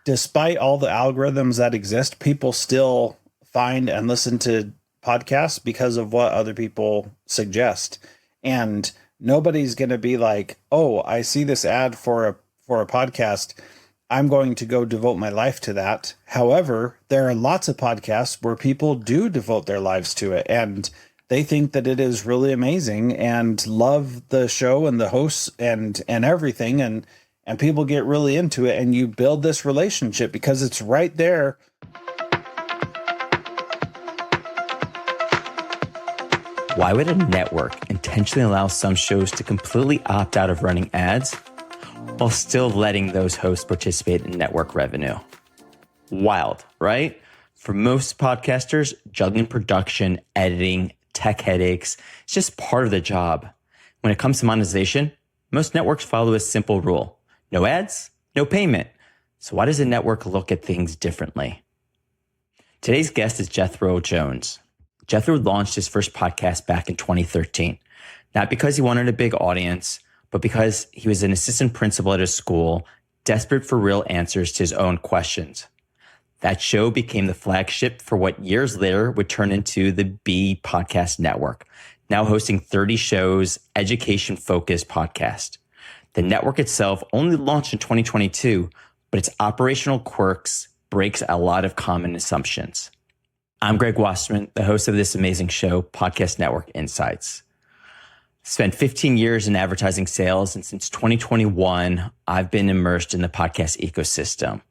despite all the algorithms that exist, people still find and listen to podcasts because of what other people suggest. And nobody's going to be like, oh, I see this ad for a podcast, I'm going to go devote my life to that. However, there are lots of podcasts where people do devote their lives to it, and they think that it is really amazing and love the show and the hosts and everything. And people get really into it, and you build this relationship because it's right there. Why would a network intentionally allow some shows to completely opt out of running ads while still letting those hosts participate in network revenue? Wild, right? For most podcasters, juggling production, editing, tech headaches, it's just part of the job. When it comes to monetization, most networks follow a simple rule. No ads, no payment. So why does a network look at things differently? Today's guest is Jethro Jones. Jethro launched his first podcast back in 2013, not because he wanted a big audience, but because he was an assistant principal at his school, desperate for real answers to his own questions. That show became the flagship for what years later would turn into the B Podcast Network, now hosting 30 shows, education-focused podcast. The network itself only launched in 2022, but its operational quirks breaks a lot of common assumptions. I'm Greg Wasserman, the host of this amazing show, Podcast Network Insights. Spent 15 years in advertising sales, and since 2021, I've been immersed in the podcast ecosystem.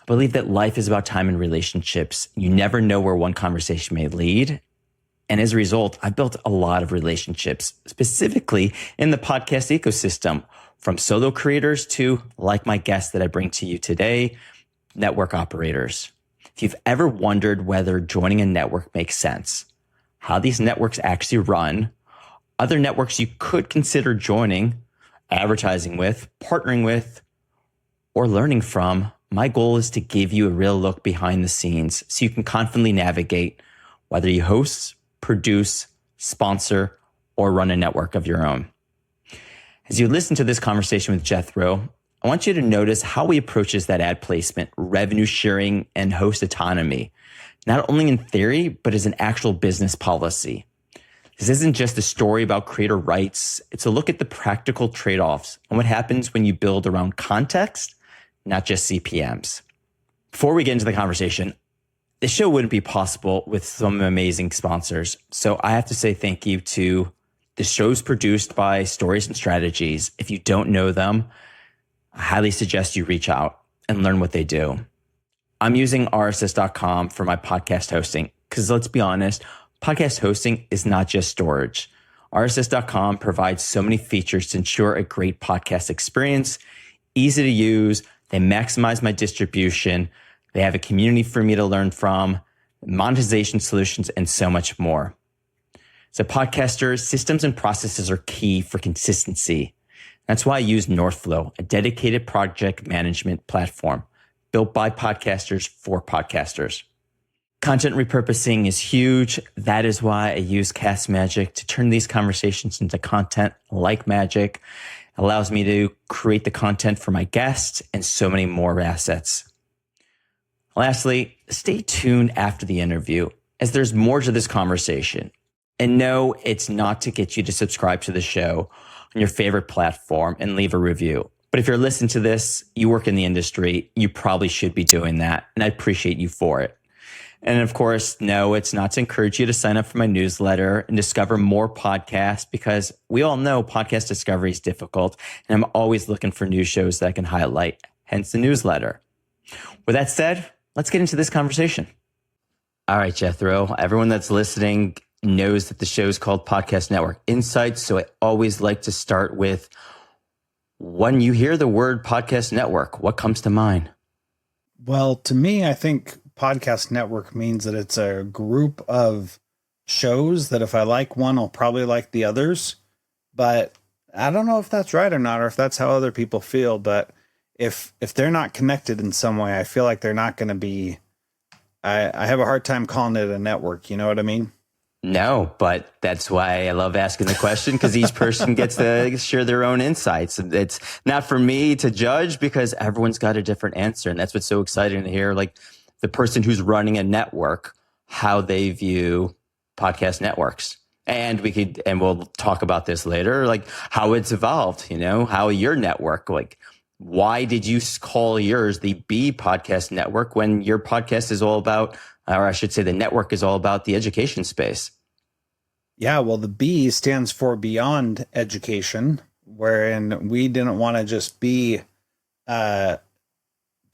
I believe that life is about time and relationships. You never know where one conversation may lead. And as a result, I've built a lot of relationships, specifically in the podcast ecosystem, from solo creators to, like my guest that I bring to you today, network operators. If you've ever wondered whether joining a network makes sense, how these networks actually run, other networks you could consider joining, advertising with, partnering with, or learning from, my goal is to give you a real look behind the scenes so you can confidently navigate whether you host, produce, sponsor, or run a network of your own. As you listen to this conversation with Jethro, I want you to notice how he approaches that ad placement, revenue sharing, and host autonomy, not only in theory, but as an actual business policy. This isn't just a story about creator rights. It's a look at the practical trade-offs and what happens when you build around context, not just CPMs. Before we get into the conversation, this show wouldn't be possible with some amazing sponsors. So I have to say thank you to the shows produced by Stories and Strategies. If you don't know them, I highly suggest you reach out and learn what they do. I'm using RSS.com for my podcast hosting because let's be honest, podcast hosting is not just storage. RSS.com provides so many features to ensure a great podcast experience, easy to use. They maximize my distribution. They have a community for me to learn from, monetization solutions, and so much more. As a podcaster, systems and processes are key for consistency. That's why I use Northflow, a dedicated project management platform built by podcasters for podcasters. Content repurposing is huge. That is why I use Cast Magic to turn these conversations into content like magic. It allows me to create the content for my guests and so many more assets. Lastly, stay tuned after the interview as there's more to this conversation. And no, it's not to get you to subscribe to the show on your favorite platform and leave a review. But if you're listening to this, you work in the industry, you probably should be doing that. And I appreciate you for it. And of course, no, it's not to encourage you to sign up for my newsletter and discover more podcasts because we all know podcast discovery is difficult. And I'm always looking for new shows that I can highlight, hence the newsletter. With that said, let's get into this conversation. All right, Jethro, everyone that's listening knows that the show is called Podcast Network Insights. So I always like to start with, when you hear the word podcast network, what comes to mind? Well, to me, I think podcast network means that it's a group of shows that if I like one, I'll probably like the others. But I don't know if that's right or not, or if that's how other people feel. But if they're not connected in some way, I feel like they're not going to be, I have a hard time calling it a network. You know what I mean? No, but that's why I love asking the question, because each person gets to share their own insights. It's not for me to judge because everyone's got a different answer. And that's what's so exciting to hear, like the person who's running a network, how they view podcast networks. And we'll talk about this later, like how it's evolved, how your network, like why did you call yours the B Podcast Network when your podcast is all about, or I should say the network is all about the education space? Yeah, well, the B stands for Beyond Education, wherein we didn't want to just be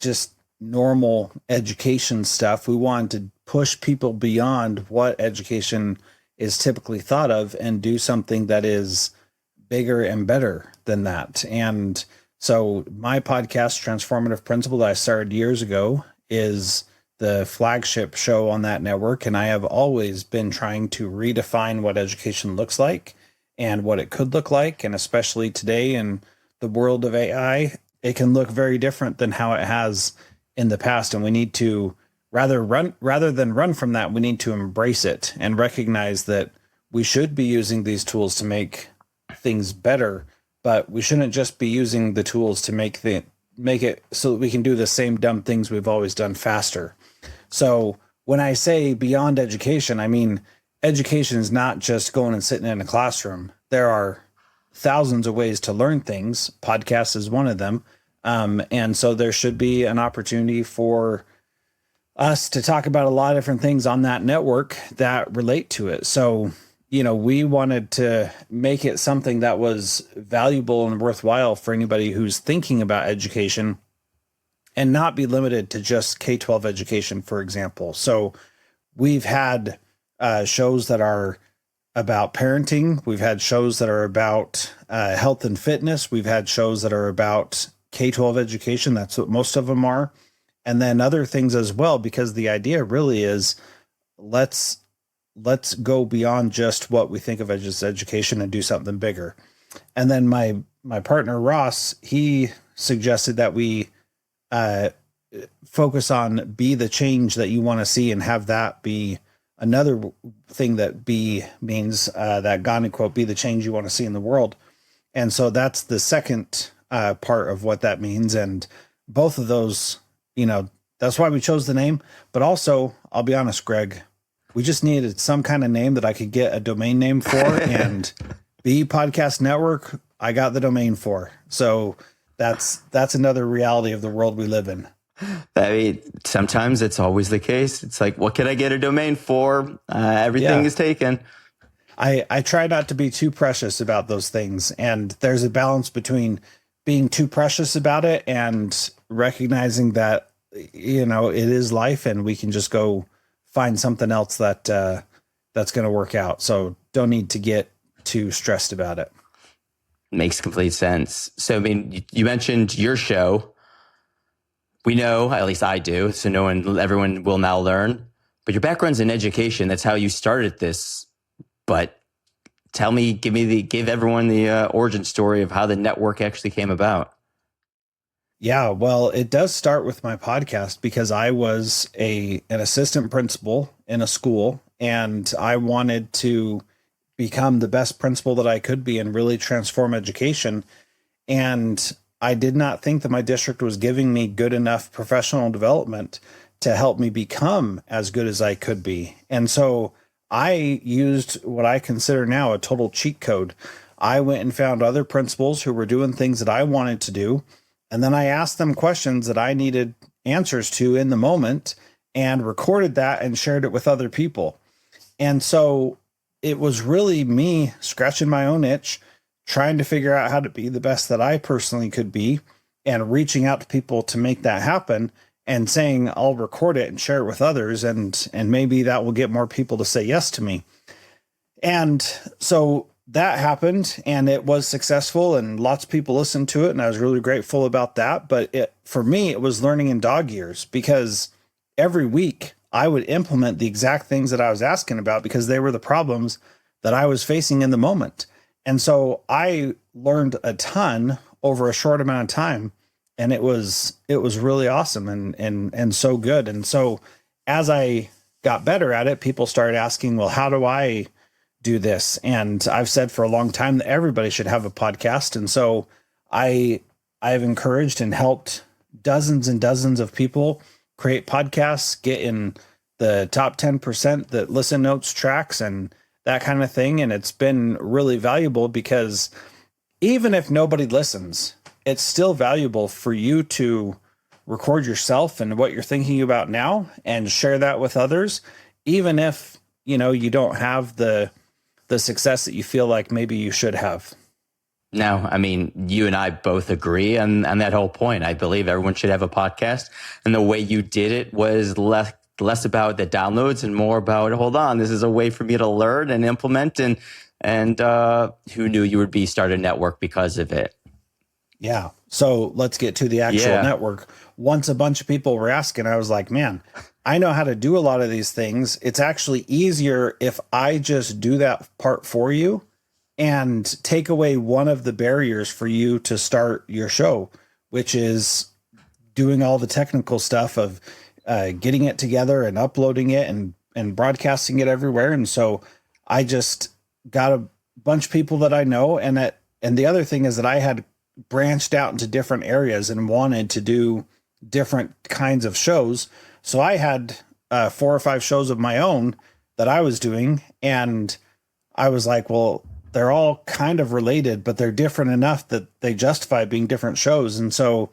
just normal education stuff. We wanted to push people beyond what education is typically thought of and do something that is bigger and better than that. And so my podcast, Transformative Principal, that I started years ago, is the flagship show on that network. And I have always been trying to redefine what education looks like and what it could look like. And especially today in the world of AI, it can look very different than how it has in the past. And we need to rather than run from that, we need to embrace it and recognize that we should be using these tools to make things better, but we shouldn't just be using the tools to make it so that we can do the same dumb things we've always done faster. So when I say beyond education, I mean, education is not just going and sitting in a classroom. There are thousands of ways to learn things. Podcast is one of them. And so there should be an opportunity for us to talk about a lot of different things on that network that relate to it. So, we wanted to make it something that was valuable and worthwhile for anybody who's thinking about education and not be limited to just K-12 education, for example. So we've had shows that are about parenting. We've had shows that are about health and fitness. We've had shows that are about K-12 education. That's what most of them are. And then other things as well, because the idea really is let's go beyond just what we think of as education and do something bigger. And then my partner, Ross, he suggested that we focus on be the change that you want to see and have that be another thing that B means, that Gandhi quote, be the change you want to see in the world. And so that's the second part of what that means. And both of those, that's why we chose the name. But also, I'll be honest, Greg, we just needed some kind of name that I could get a domain name for. And B Podcast Network, I got the domain for. So that's another reality of the world we live in. I mean, sometimes it's always the case. It's like, what can I get a domain for? Everything is taken. I try not to be too precious about those things. And there's a balance between being too precious about it and recognizing that, it is life and we can just go find something else that's going to work out. So don't need to get too stressed about it. Makes complete sense. So, I mean, you mentioned your show. We know, at least I do, so everyone will now learn. But your background's in education. That's how you started this. But give everyone the origin story of how the network actually came about. Yeah, well, it does start with my podcast because I was an assistant principal in a school and I wanted to become the best principal that I could be and really transform education. And I did not think that my district was giving me good enough professional development to help me become as good as I could be. And so I used what I consider now a total cheat code. I went and found other principals who were doing things that I wanted to do. And then I asked them questions that I needed answers to in the moment and recorded that and shared it with other people. And so it was really me scratching my own itch, trying to figure out how to be the best that I personally could be and reaching out to people to make that happen and saying, I'll record it and share it with others. And maybe that will get more people to say yes to me. And so that happened and it was successful and lots of people listened to it. And I was really grateful about that. But for me, it was learning in dog years because every week I would implement the exact things that I was asking about because they were the problems that I was facing in the moment. And so I learned a ton over a short amount of time and it was really awesome and so good. And so as I got better at it, people started asking, well, how do I do this? And I've said for a long time that everybody should have a podcast. And so I've encouraged and helped dozens and dozens of people create podcasts, get in the top 10% that Listen Notes tracks and that kind of thing. And it's been really valuable because even if nobody listens, it's still valuable for you to record yourself and what you're thinking about now and share that with others, even if, you don't have the success that you feel like maybe you should have. No, I mean, you and I both agree on that whole point. I believe everyone should have a podcast. And the way you did it was less about the downloads and more about, hold on, this is a way for me to learn and implement. And who knew you would start a network because of it? Yeah. So let's get to the actual network. Once a bunch of people were asking, I was like, man, I know how to do a lot of these things. It's actually easier if I just do that part for you and take away one of the barriers for you to start your show, which is doing all the technical stuff of getting it together and uploading it and broadcasting it everywhere. And so I just got a bunch of people that I know. And the other thing is that I had branched out into different areas and wanted to do different kinds of shows. So I had 4 or 5 shows of my own that I was doing. And I was like, well, they're all kind of related, but they're different enough that they justify being different shows. And so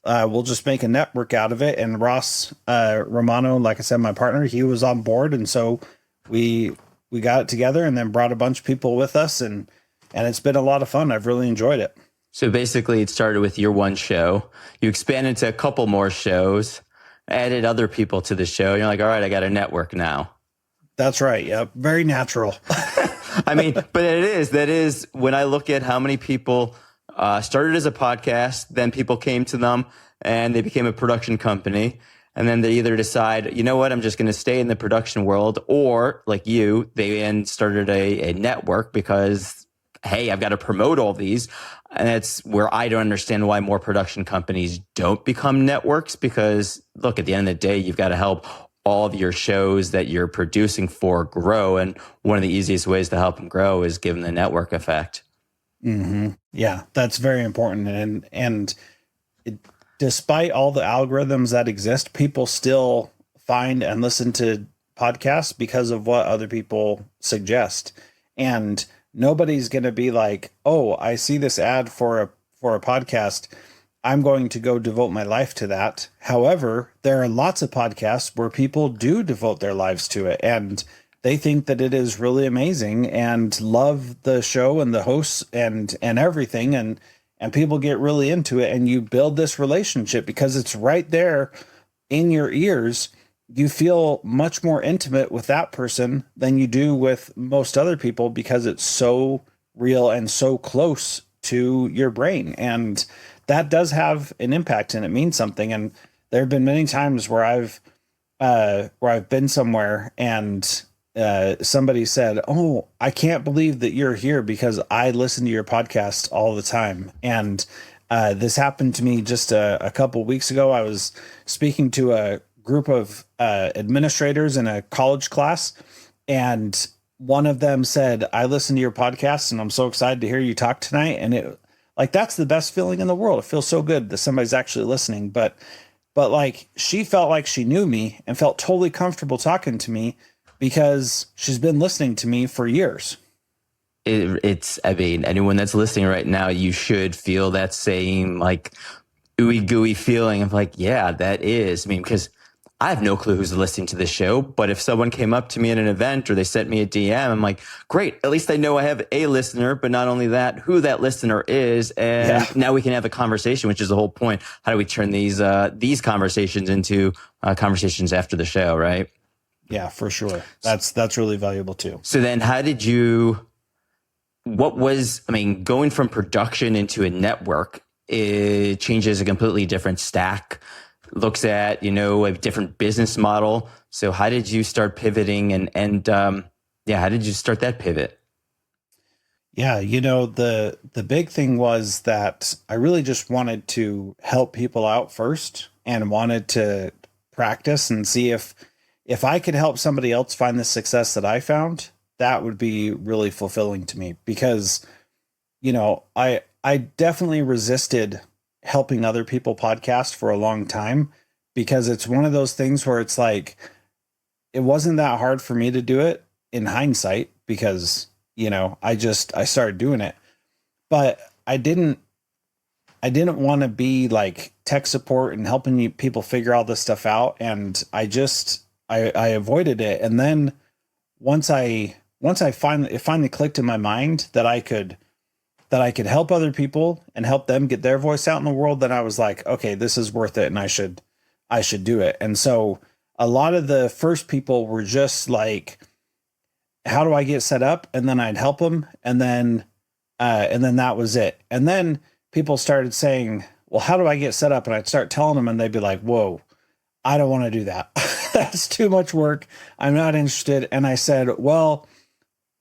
we'll just make a network out of it. And Ross Romano, like I said, my partner, he was on board. And so we got it together and then brought a bunch of people with us. And it's been a lot of fun. I've really enjoyed it. So basically it started with your one show. You expanded to a couple more shows, added other people to the show. You're like, all right, I got a network now. That's right. Yeah. Very natural. I mean, but that is when I look at how many people started as a podcast, then people came to them and they became a production company. And then they either decide, you know what, I'm just going to stay in the production world, or like you, they then started a network because, hey, I've got to promote all these. And that's where I don't understand why more production companies don't become networks, because look, at the end of the day, you've got to help all of your shows that you're producing for grow. And one of the easiest ways to help them grow is give them the network effect. Mm-hmm. Yeah, that's very important. And despite all the algorithms that exist, people still find and listen to podcasts because of what other people suggest. And nobody's going to be like, oh, I see this ad for a podcast, I'm going to go devote my life to that. However, there are lots of podcasts where people do devote their lives to it, and they think that it is really amazing and love the show and the hosts and everything. And people get really into it, and you build this relationship because it's right there in your ears. You feel much more intimate with that person than you do with most other people because it's so real and so close to your brain. And that does have an impact, and it means something. And there have been many times where I've been somewhere and somebody said, oh, I can't believe that you're here because I listen to your podcast all the time. And this happened to me just a couple weeks ago. I was speaking to a group of administrators in a college class, and one of them said, I listen to your podcast and I'm so excited to hear you talk tonight. And that's the best feeling in the world. It feels so good that somebody's actually listening. But like, she felt like she knew me and felt totally comfortable talking to me because she's been listening to me for years. I mean, anyone that's listening right now, you should feel that same like ooey gooey feeling of like, yeah, that is. I mean, because I have no clue who's listening to this show, but if someone came up to me at an event or they sent me a DM, I'm like, great, at least I know I have a listener, but not only that, who that listener is. And now we can have a conversation, which is the whole point. How do we turn these conversations into conversations after the show, right? Yeah, for sure. That's really valuable too. So then going from production into a network, it changes a completely different stack, looks at, a different business model. So how did you start pivoting and how did you start that pivot? Yeah, the big thing was that I really just wanted to help people out first and wanted to practice and see if if I could help somebody else find the success that I found, that would be really fulfilling to me, because, I definitely resisted helping other people podcast for a long time, because it's one of those things where it's like, it wasn't that hard for me to do it in hindsight, because, I started doing it, but I didn't want to be like tech support and helping people figure all this stuff out. And I avoided it. And then once it finally clicked in my mind that I could help other people and help them get their voice out in the world, then I was like, okay, this is worth it. And I should do it. And so a lot of the first people were just like, how do I get set up? And then I'd help them. And then that was it. And then people started saying, well, how do I get set up? And I'd start telling them, and they'd be like, whoa, I don't want to do that. That's too much work. I'm not interested. And I said, well,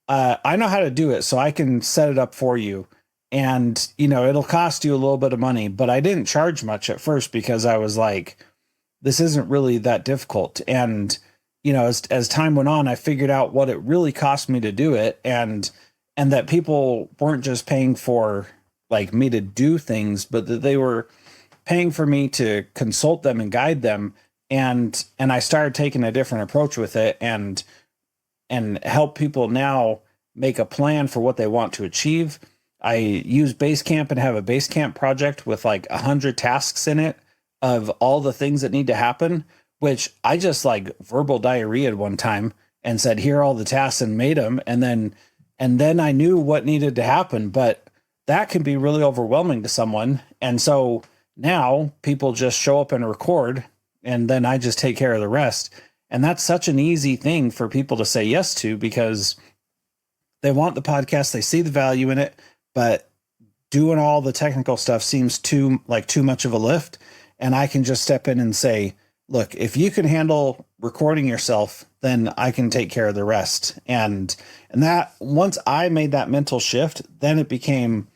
I know how to do it, so I can set it up for you. And, it'll cost you a little bit of money, but I didn't charge much at first, because I was like, this isn't really that difficult. And, as time went on, I figured out what it really cost me to do it. And that people weren't just paying for like me to do things, but that they were paying for me to consult them and guide them. And I started taking a different approach with it, and help people now make a plan for what they want to achieve. I use Basecamp and have a Basecamp project with like 100 tasks in it of all the things that need to happen, which I just like verbal diarrhea at one time and said, here are all the tasks, and made them. And then I knew what needed to happen, but that can be really overwhelming to someone. And so now people just show up and record, and then I just take care of the rest. And that's such an easy thing for people to say yes to, because they want the podcast, they see the value in it, but doing all the technical stuff seems too much of a lift. And I can just step in and say, look, if you can handle recording yourself, then I can take care of the rest. And that, once I made that mental shift, then it became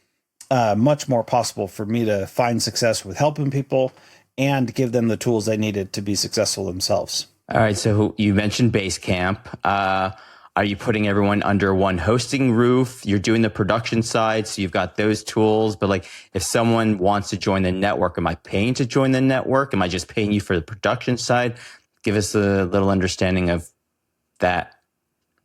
much more possible for me to find success with helping people and give them the tools they needed to be successful themselves. All right. So you mentioned Basecamp. Are you putting everyone under one hosting roof? You're doing the production side, so you've got those tools. But like, if someone wants to join the network, am I paying to join the network? Am I just paying you for the production side? Give us a little understanding of that.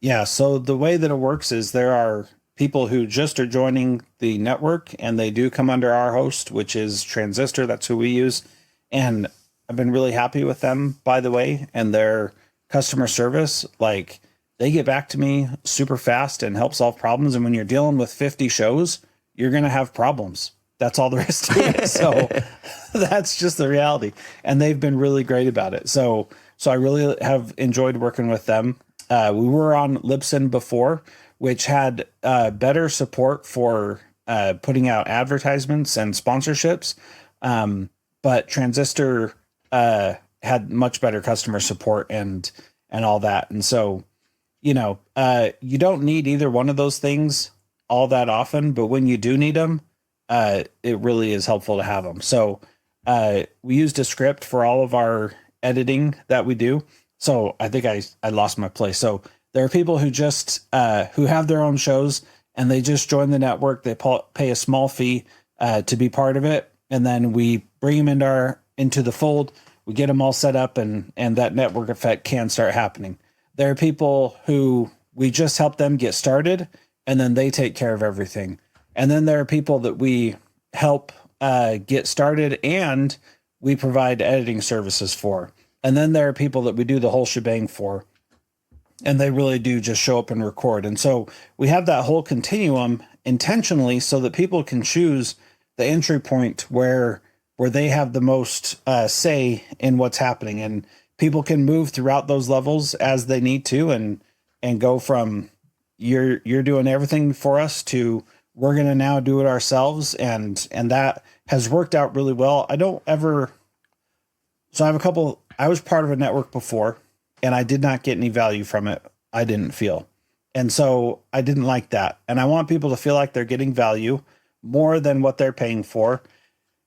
Yeah. So the way that it works is there are people who just are joining the network, and they do come under our host, which is Transistor. That's who we use. And I've been really happy with them, by the way, and their customer service. Like, they get back to me super fast and help solve problems. And when you're dealing with 50 shows, you're going to have problems. That's all there is to it. So that's just the reality. And they've been really great about it. So I really have enjoyed working with them. We were on Libsyn before, which had better support for putting out advertisements and sponsorships. But Transistor had much better customer support and all that. And so, you don't need either one of those things all that often, but when you do need them, it really is helpful to have them. So we used a script for all of our editing that we do. So I think I lost my place. So there are people who just who have their own shows, and they just join the network. They pay a small fee to be part of it, and then we bring them into the fold. We get them all set up, and that network effect can start happening. There are people who we just help them get started, and then they take care of everything. And then there are people that we help get started, and we provide editing services for. And then there are people that we do the whole shebang for, and they really do just show up and record. And so we have that whole continuum intentionally so that people can choose the entry point where they have the most say in what's happening, and people can move throughout those levels as they need to, and go from you're doing everything for us to we're going to now do it ourselves. And that has worked out really well. I was part of a network before, and I did not get any value from it. I didn't feel. And so I didn't like that. And I want people to feel like they're getting value more than what they're paying for.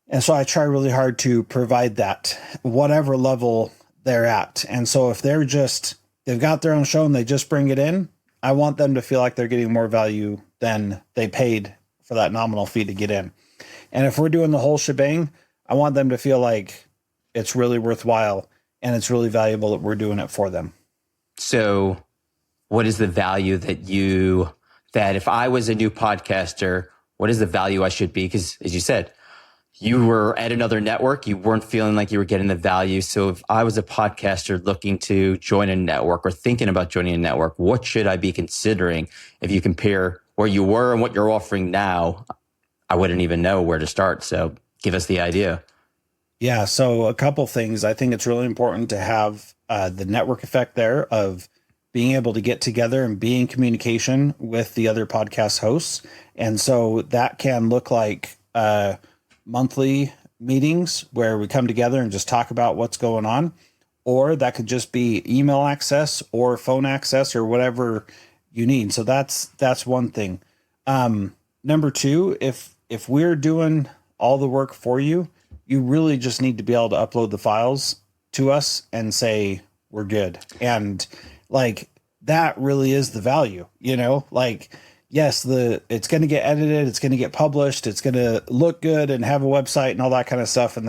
And so I try really hard to provide that, whatever level they're at. And so if they've got their own show and they just bring it in, I want them to feel like they're getting more value than they paid for that nominal fee to get in. And if we're doing the whole shebang, I want them to feel like it's really worthwhile and it's really valuable that we're doing it for them. So what is the value that if I was a new podcaster, what is the value I should be? Because as you said, you were at another network, you weren't feeling like you were getting the value. So if I was a podcaster looking to join a network or thinking about joining a network, what should I be considering? If you compare where you were and what you're offering now, I wouldn't even know where to start. So give us the idea. Yeah. So a couple things. I think it's really important to have the network effect there of being able to get together and be in communication with the other podcast hosts. And so that can look like monthly meetings where we come together and just talk about what's going on, or that could just be email access or phone access or whatever you need. So that's one thing. Number two, if we're doing all the work for you, you really just need to be able to upload the files to us and say, we're good. And like, that really is the value, like, yes, it's going to get edited, it's going to get published, it's going to look good and have a website and all that kind of stuff. And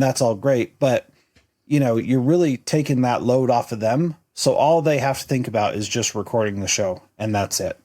that's all great. But, you're really taking that load off of them. So all they have to think about is just recording the show, and that's it.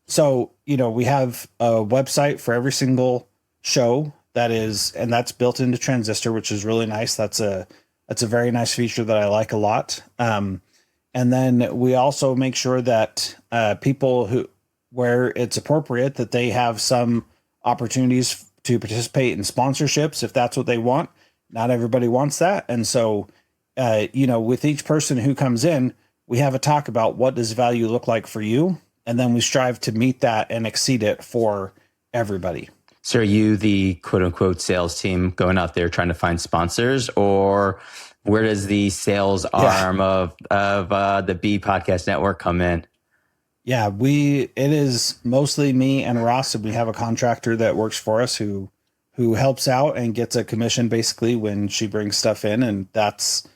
So, we have a website for every single show and that's built into Transistor, which is really nice. That's a very nice feature that I like a lot. And then we also make sure that people where it's appropriate, that they have some opportunities to participate in sponsorships if that's what they want. Not everybody wants that. And so, with each person who comes in, we have a talk about what does value look like for you. And then we strive to meet that and exceed it for everybody. So are you the quote unquote sales team going out there trying to find sponsors, or where does the sales arm of the B Podcast Network come in? Yeah, it is mostly me and Ross, and we have a contractor that works for us who helps out and gets a commission basically when she brings stuff in. And that's,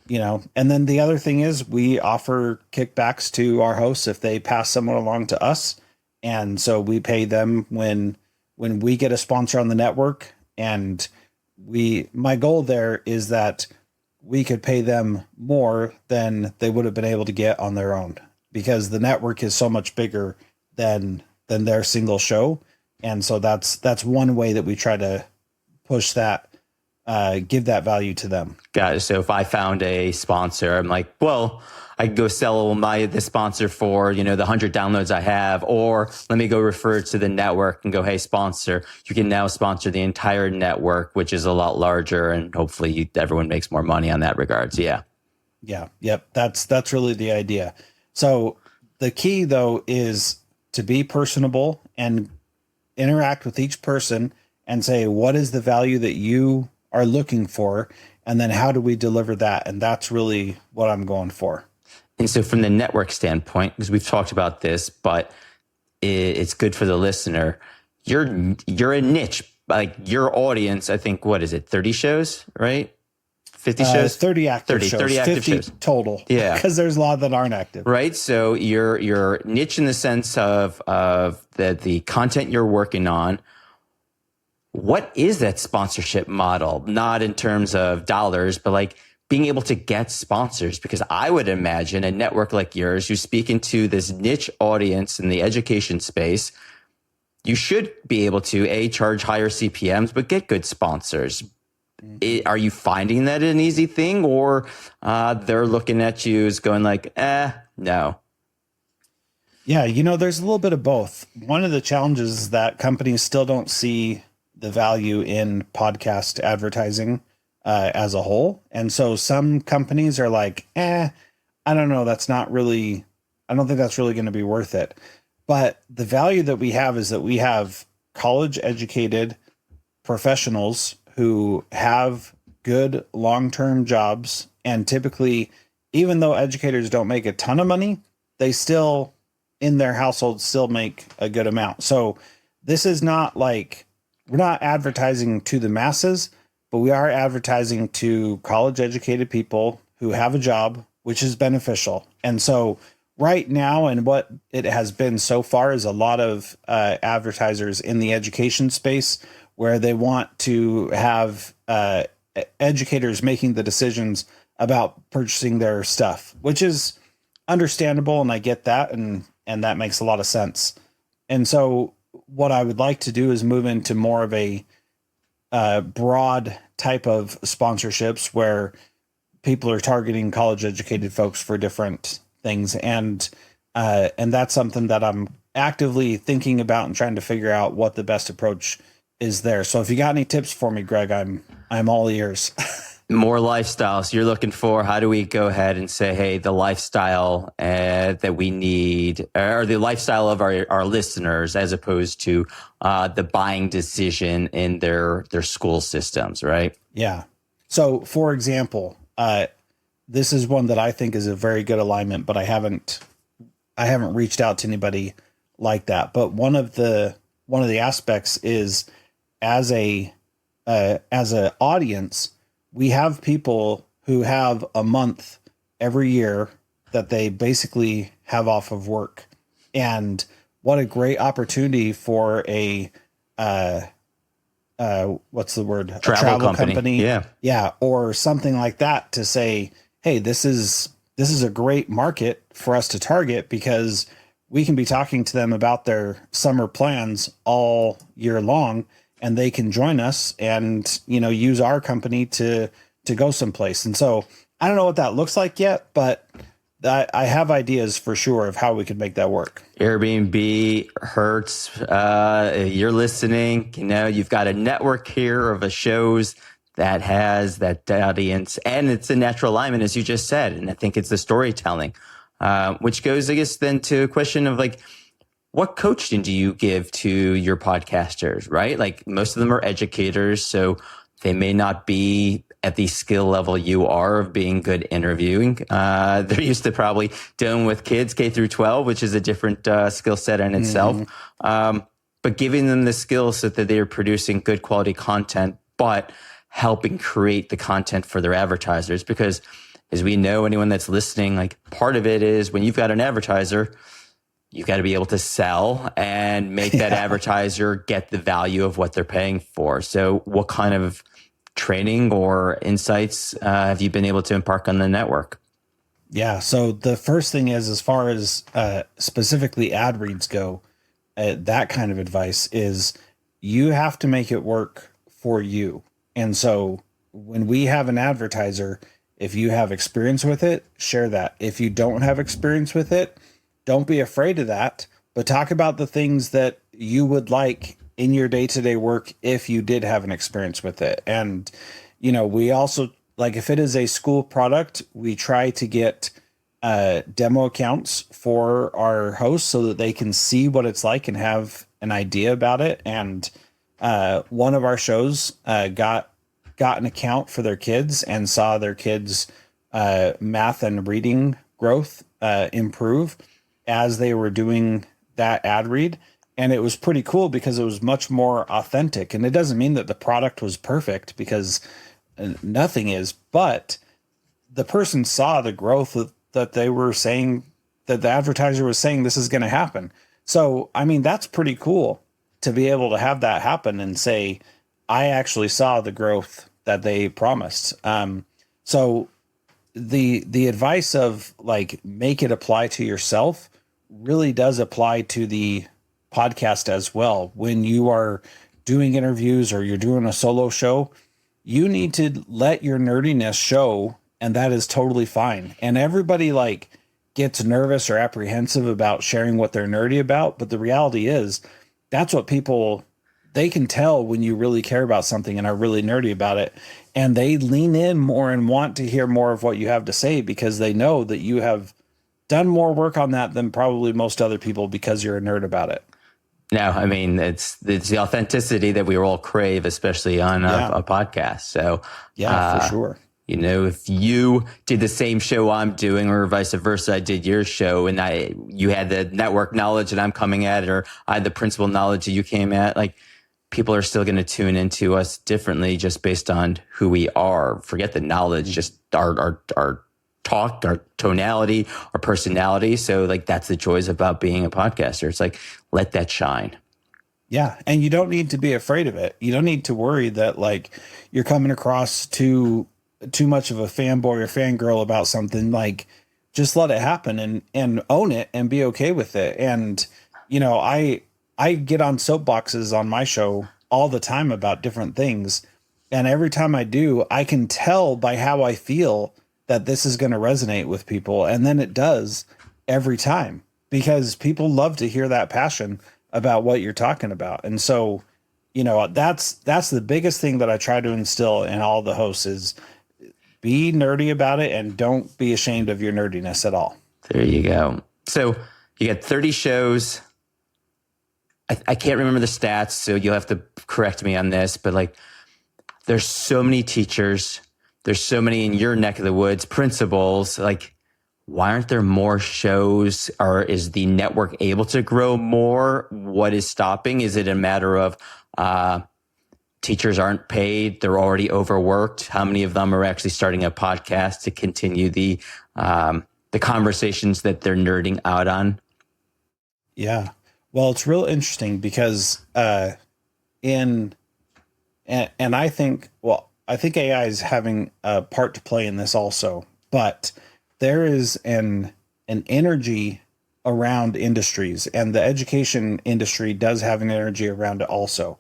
and then the other thing is we offer kickbacks to our hosts if they pass someone along to us. And so we pay them when we get a sponsor on the network. And my goal there is that we could pay them more than they would have been able to get on their own, because the network is so much bigger than their single show. And so that's one way that we try to push that, give that value to them. Got it. So if I found a sponsor, I'm like, well, I can go sell the sponsor for, the 100 downloads I have, or let me go refer to the network and go, hey, sponsor, you can now sponsor the entire network, which is a lot larger, and hopefully everyone makes more money on that regards. Yeah. Yeah. Yep. That's really the idea. So the key though is to be personable and interact with each person and say, what is the value that you are looking for? And then how do we deliver that? And that's really what I'm going for. And so from the network standpoint, because we've talked about this, but it's good for the listener, you're a niche, like your audience, I think, what is it? 30 shows, right? 50 shows? 30 active shows. 30 active 50 shows. Total. Yeah. Because there's a lot that aren't active. Right. So you're niche in the sense of the content you're working on. What is that sponsorship model? Not in terms of dollars, but like being able to get sponsors, because I would imagine a network like yours, you speak into this niche audience in the education space, you should be able to charge higher CPMs, but get good sponsors. Are you finding that an easy thing, or they're looking at you as going like, no? Yeah, there's a little bit of both. One of the challenges is that companies still don't see the value in podcast advertising as a whole. And so some companies are like, I don't know, I don't think that's really going to be worth it. But the value that we have is that we have college educated professionals who have good long-term jobs. And typically, even though educators don't make a ton of money, they still, in their household, still make a good amount. So this is not like, we're not advertising to the masses, but we are advertising to college educated people who have a job, which is beneficial. And so right now, and what it has been so far, is a lot of advertisers in the education space where they want to have educators making the decisions about purchasing their stuff, which is understandable. And I get that. And that makes a lot of sense. And so what I would like to do is move into more of a broad type of sponsorships where people are targeting college educated folks for different things. And that's something that I'm actively thinking about and trying to figure out what the best approach is there. So if you got any tips for me, Greg, I'm all ears. More lifestyles you're looking for. How do we go ahead and say, hey, the lifestyle that we need, or the lifestyle of our listeners, as opposed to the buying decision in their school systems, right? Yeah. So for example, this is one that I think is a very good alignment, but I haven't reached out to anybody like that. But one of the aspects is as a audience, we have people who have a month every year that they basically have off of work. And what a great opportunity for a what's the word? Travel company. Yeah. Yeah. Or something like that to say, hey, this is a great market for us to target because we can be talking to them about their summer plans all year long, and they can join us and, use our company to go someplace. And so I don't know what that looks like yet, but I have ideas for sure of how we could make that work. Airbnb, Hertz, you're listening, you've got a network here of shows that has that audience, and it's a natural alignment, as you just said. And I think it's the storytelling, which goes, I guess, then to a question of what coaching do you give to your podcasters, right? Like most of them are educators, so they may not be at the skill level you are of being good interviewing. They're used to probably dealing with kids K through 12, which is a different skill set in itself. But giving them the skills so that they're producing good quality content, but helping create the content for their advertisers. Because as we know, anyone that's listening, part of it is when you've got an advertiser, you've got to be able to sell and make that advertiser get the value of what they're paying for. So what kind of training or insights have you been able to impart on the network? Yeah. So the first thing is, as far as specifically ad reads go, that kind of advice is you have to make it work for you. And so when we have an advertiser, if you have experience with it, share that. If you don't have experience with it, don't be afraid of that, but talk about the things that you would like in your day-to-day work if you did have an experience with it. And, we also, if it is a school product, we try to get demo accounts for our hosts so that they can see what it's like and have an idea about it. And one of our shows got an account for their kids and saw their kids' math and reading growth improve as they were doing that ad read. And it was pretty cool because it was much more authentic. And it doesn't mean that the product was perfect, because nothing is, but the person saw the growth that they were saying, that the advertiser was saying this is going to happen. So, that's pretty cool to be able to have that happen and say, I actually saw the growth that they promised. So the advice of make it apply to yourself really does apply to the podcast as well. When you are doing interviews or you're doing a solo show, you need to let your nerdiness show, and that is totally fine. And everybody gets nervous or apprehensive about sharing what they're nerdy about, but the reality is that's what they can tell when you really care about something and are really nerdy about it, and they lean in more and want to hear more of what you have to say because they know that you have done more work on that than probably most other people because you're a nerd about it. No, it's the authenticity that we all crave, especially on a podcast. So for sure. If you did the same show I'm doing, or vice versa, I did your show, and you had the network knowledge that I'm coming at, or I had the principal knowledge that you came at, people are still going to tune into us differently just based on who we are. Forget the knowledge, just our talk, our tonality, our personality. So like, that's the joys about being a podcaster. It's like, let that shine. Yeah. And you don't need to be afraid of it. You don't need to worry that like you're coming across too much of a fanboy or fangirl about something. Like, just let it happen and own it and be okay with it. And, you know, I get on soapboxes on my show all the time about different things. And every time I do, I can tell by how I feel that this is going to resonate with people. And then it does every time, because people love to hear that passion about what you're talking about. And so, you know, that's the biggest thing that I try to instill in all the hosts is be nerdy about it and don't be ashamed of your nerdiness at all. There you go. So you got 30 shows. I can't remember the stats, so you'll have to correct me on this, but like there's so many teachers, there's so many in your neck of the woods, principals, like why aren't there more shows, or is the network able to grow more? What is stopping? Is it a matter of teachers aren't paid, they're already overworked? How many of them are actually starting a podcast to continue the conversations that they're nerding out on? Yeah. Well, it's real interesting because I think AI is having a part to play in this also, but there is an energy around industries, and the education industry does have an energy around it also.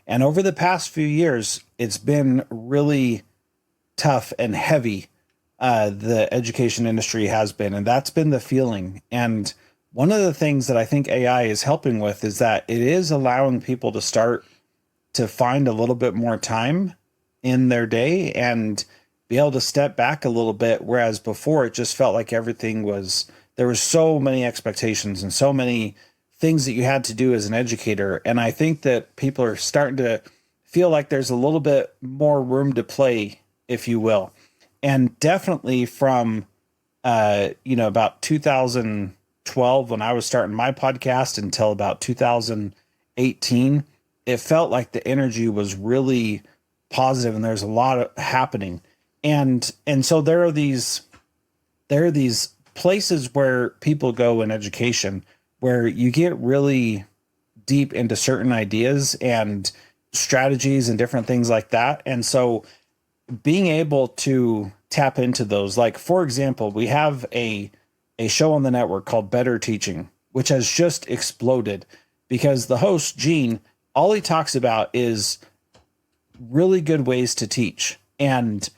And over the past few years, it's been really tough and heavy. The education industry has been, and that's been the feeling. And one of the things that I think AI is helping with is that it is allowing people to start to find a little bit more time in their day and be able to step back a little bit. Whereas before it just felt like there was so many expectations and so many things that you had to do as an educator. And I think that people are starting to feel like there's a little bit more room to play, if you will. And definitely from, about 2012, when I was starting my podcast, until about 2018, it felt like the energy was really positive and there's a lot happening. And so there are these places where people go in education where you get really deep into certain ideas and strategies and different things like that. And so being able to tap into those, like, for example, we have a show on the network called Better Teaching, which has just exploded because the host, Gene, all he talks about is really good ways to teach. And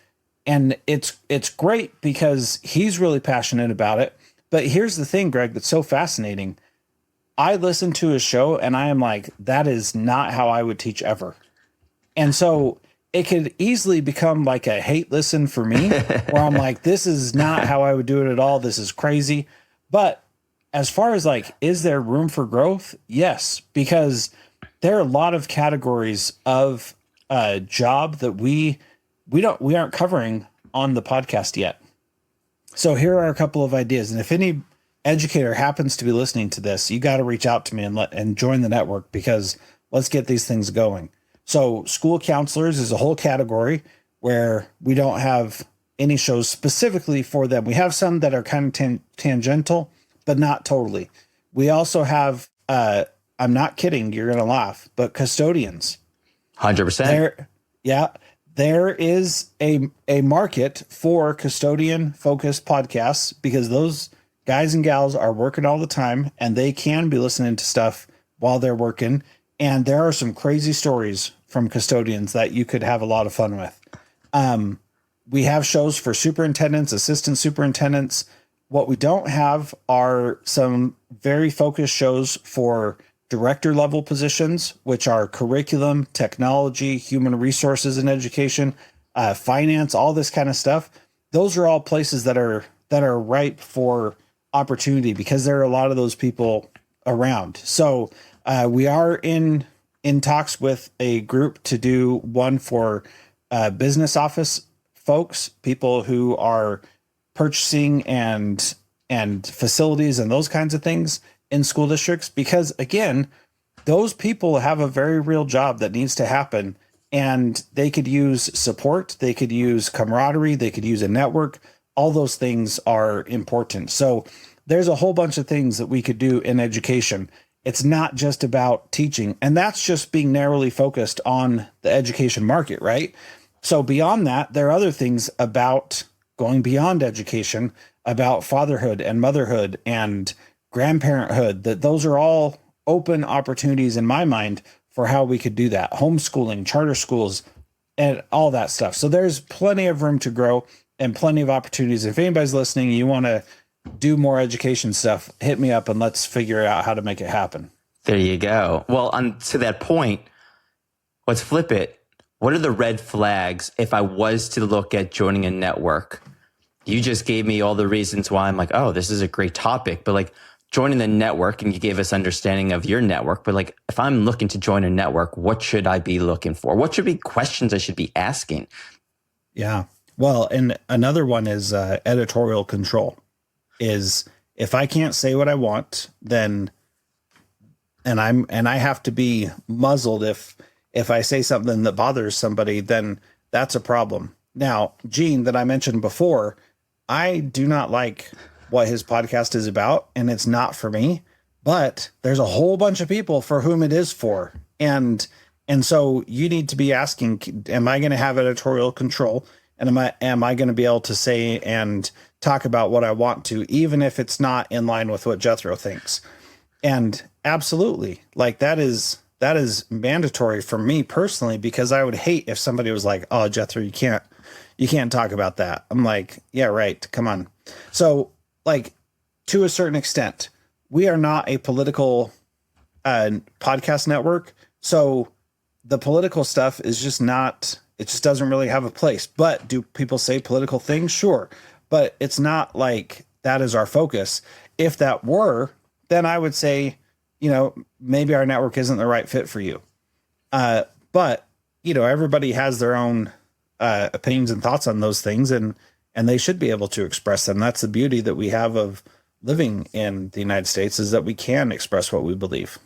it's great because he's really passionate about it. But here's the thing, Greg, that's so fascinating. I listen to his show and I am like, that is not how I would teach ever. And so it could easily become like a hate listen for me, where I'm like, this is not how I would do it at all. This is crazy. But as far as like, is there room for growth? Yes, because there are a lot of categories of job that we aren't covering on the podcast yet. So here are a couple of ideas. And if any educator happens to be listening to this, you got to reach out to me and join the network, because let's get these things going. So school counselors is a whole category where we don't have any shows specifically for them. We have some that are kind of tangential, but not totally. We also have, I'm not kidding, you're going to laugh, but custodians. 100%. There is a market for custodian focused podcasts, because those guys and gals are working all the time and they can be listening to stuff while they're working. And there are some crazy stories from custodians that you could have a lot of fun with. We have shows for superintendents, assistant superintendents. What we don't have are some very focused shows for director level positions, which are curriculum, technology, human resources and education, finance, all this kind of stuff. Those are all places that are ripe for opportunity, because there are a lot of those people around. So we are in talks with a group to do one for business office folks, people who are purchasing and facilities and those kinds of things in school districts. Because again, those people have a very real job that needs to happen, and they could use support, they could use camaraderie, they could use a network. All those things are important. So there's a whole bunch of things that we could do in education. It's not just about teaching, and that's just being narrowly focused on the education market, right? So beyond that, there are other things about going beyond education, about fatherhood and motherhood and grandparenthood, that those are all open opportunities in my mind for how we could do that. Homeschooling, charter schools, and all that stuff. So there's plenty of room to grow and plenty of opportunities. If anybody's listening, you want to do more education stuff, hit me up and let's figure out how to make it happen. There you go. Well, to that point, let's flip it. What are the red flags if I was to look at joining a network? You just gave me all the reasons why I'm like, oh, this is a great topic. But like joining the network, and you gave us understanding of your network. But like, if I'm looking to join a network, what should I be looking for? What should be questions I should be asking? Yeah. Well, and another one is editorial control. Is if I can't say what I want, then and I have to be muzzled if I say something that bothers somebody, then that's a problem. Now, Gene, that I mentioned before, I do not like what his podcast is about, and it's not for me, but there's a whole bunch of people for whom it is for. And so you need to be asking, am I going to have editorial control? And am I going to be able to say and talk about what I want to, even if it's not in line with what Jethro thinks? And absolutely, like that is mandatory for me personally, because I would hate if somebody was like, oh, Jethro, you can't talk about that. I'm like, yeah, right. Come on. So like to a certain extent, we are not a political podcast network. So the political stuff is just not, it just doesn't really have a place. But do people say political things? Sure. But it's not like that is our focus. If that were, then I would say, maybe our network isn't the right fit for you. But, everybody has their own opinions and thoughts on those things, and they should be able to express them. That's the beauty that we have of living in the United States, is that we can express what we believe.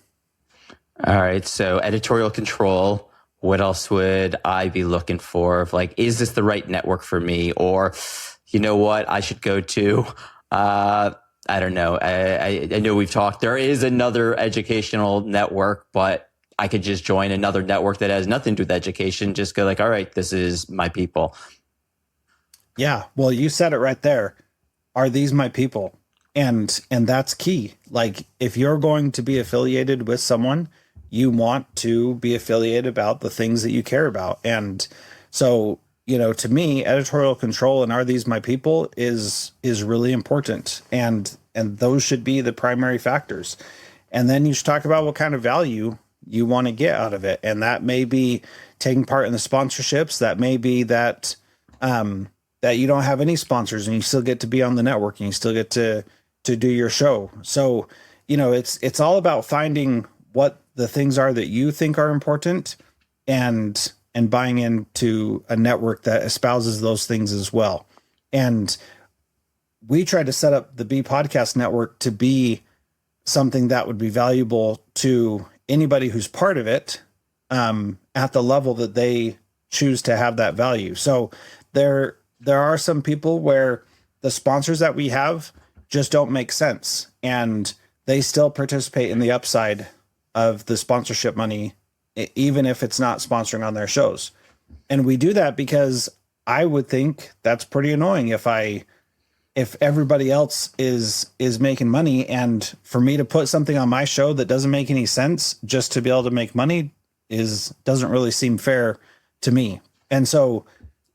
All right. So editorial control. What else would I be looking for? Like, is this the right network for me? Or, you know what, I should go to, I don't know. I know we've talked, there is another educational network, but I could just join another network that has nothing to do with education. Just go like, all right, this is my people. Yeah. Well, you said it right there. Are these my people? And that's key. Like, if you're going to be affiliated with someone, you want to be affiliated about the things that you care about. And so, to me, editorial control and are these my people is really important. And those should be the primary factors. And then you should talk about what kind of value you want to get out of it. And that may be taking part in the sponsorships. That may be that that you don't have any sponsors and you still get to be on the network and you still get to do your show. So, it's all about finding what the things are that you think are important and buying into a network that espouses those things as well. And we tried to set up the B Podcast Network to be something that would be valuable to anybody who's part of it at the level that they choose to have that value. So there are some people where the sponsors that we have just don't make sense, and they still participate in the upside of the sponsorship money, even if it's not sponsoring on their shows. And we do that because I would think that's pretty annoying if everybody else is making money, and for me to put something on my show that doesn't make any sense just to be able to make money doesn't really seem fair to me. And so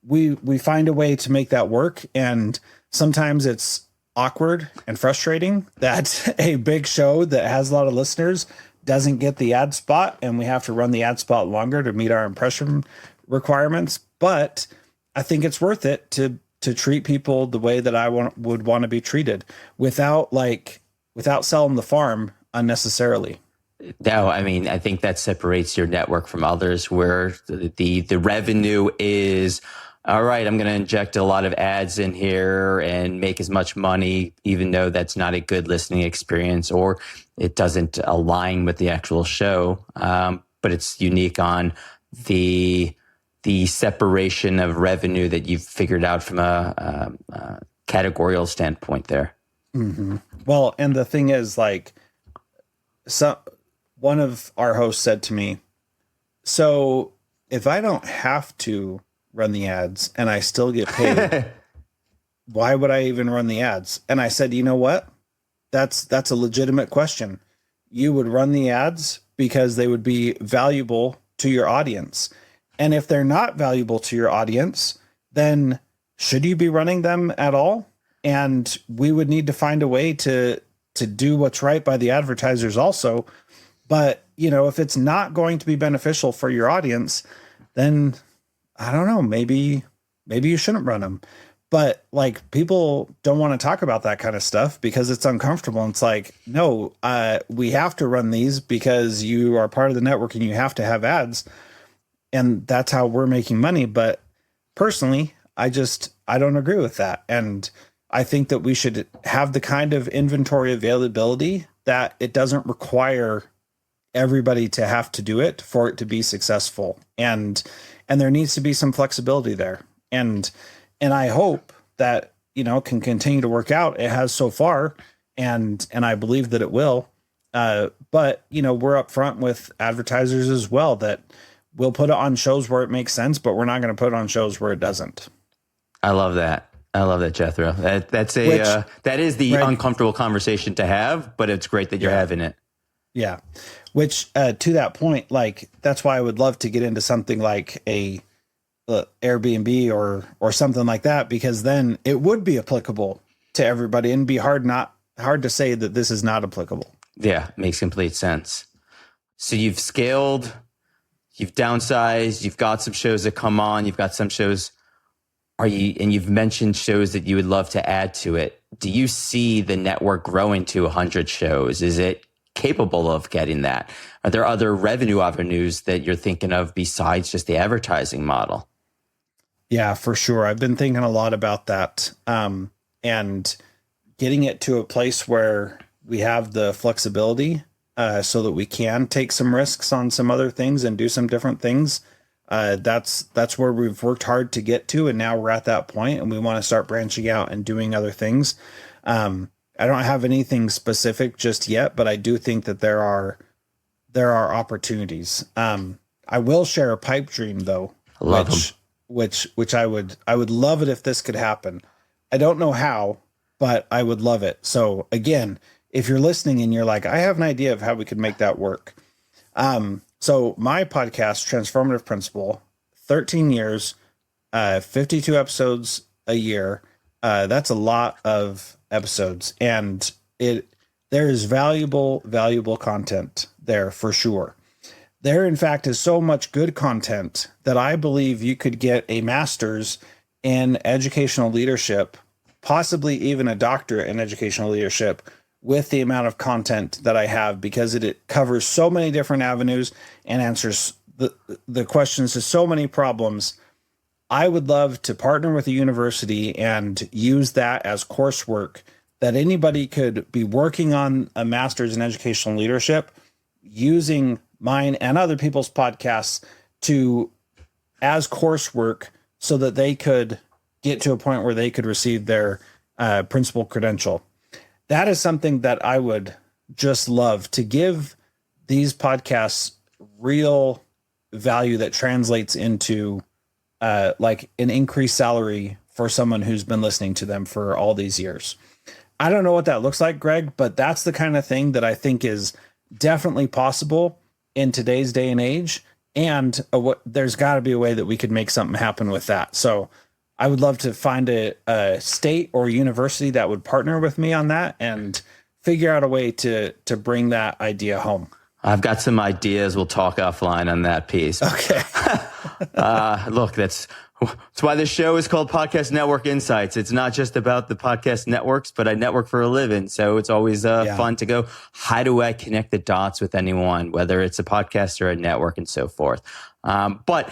we find a way to make that work. And sometimes it's awkward and frustrating that a big show that has a lot of listeners doesn't get the ad spot, and we have to run the ad spot longer to meet our impression requirements. But I think it's worth it to treat people the way that I would want to be treated without selling the farm unnecessarily. No, I mean, I think that separates your network from others, where the revenue is all right, I'm going to inject a lot of ads in here and make as much money, even though that's not a good listening experience or it doesn't align with the actual show. But it's unique on the separation of revenue that you've figured out from a categorical standpoint there. Mm-hmm. Well, and the thing is, like, one of our hosts said to me, so if I don't have to run the ads and I still get paid, why would I even run the ads? And I said, you know what? That's a legitimate question. You would run the ads because they would be valuable to your audience. And if they're not valuable to your audience, then should you be running them at all? And we would need to find a way to do what's right by the advertisers also. But, you know, if it's not going to be beneficial for your audience, then I don't know, maybe you shouldn't run them. But like, people don't want to talk about that kind of stuff because it's uncomfortable. And it's like, no, we have to run these because you are part of the network and you have to have ads. And that's how we're making money. But personally, I don't agree with that. And I think that we should have the kind of inventory availability that it doesn't require everybody to have to do it for it to be successful. And there needs to be some flexibility there. And I hope that, you know, can continue to work out. It has so far, and I believe that it will. But, you know, we're upfront with advertisers as well that we'll put it on shows where it makes sense, but we're not going to put it on shows where it doesn't. I love that. Jethro. That is the uncomfortable conversation to have, but it's great that you're having it. Yeah. Which, to that point, like, that's why I would love to get into something like a Airbnb or something like that, because then it would be applicable to everybody and be hard to say that this is not applicable. Yeah, makes complete sense. So you've scaled, you've downsized, you've got some shows that come on, you've got some shows. And you've mentioned shows that you would love to add to it. Do you see the network growing to 100 shows? Is it capable of getting that? Are there other revenue avenues that you're thinking of besides just the advertising model? Yeah, for sure. I've been thinking a lot about that, and getting it to a place where we have the flexibility so that we can take some risks on some other things and do some different things. That's where we've worked hard to get to. And now we're at that point and we want to start branching out and doing other things. I don't have anything specific just yet, but I do think that there are opportunities. I will share a pipe dream though, which I would love it if this could happen. I don't know how, but I would love it. So again, if you're listening and you're like, I have an idea of how we could make that work. So my podcast, Transformative Principle, 13 years, 52 episodes a year. That's a lot of episodes, and there is valuable content there for sure. There, in fact, is so much good content that I believe you could get a master's in educational leadership, possibly even a doctorate in educational leadership, with the amount of content that I have, because it covers so many different avenues and answers the questions to so many problems. I would love to partner with a university and use that as coursework that anybody could be working on a master's in educational leadership, using mine and other people's podcasts as coursework so that they could get to a point where they could receive their principal credential. That is something that I would just love to give these podcasts real value that translates into like an increased salary for someone who's been listening to them for all these years. I don't know what that looks like, Greg, but that's the kind of thing that I think is definitely possible in today's day and age. And there's got to be a way that we could make something happen with that. So I would love to find a state or university that would partner with me on that and figure out a way to bring that idea home. I've got some ideas. We'll talk offline on that piece. Okay. Look, that's why this show is called Podcast Network Insights. It's not just about the podcast networks, but I network for a living. So it's always fun to go, how do I connect the dots with anyone, whether it's a podcast or a network and so forth. But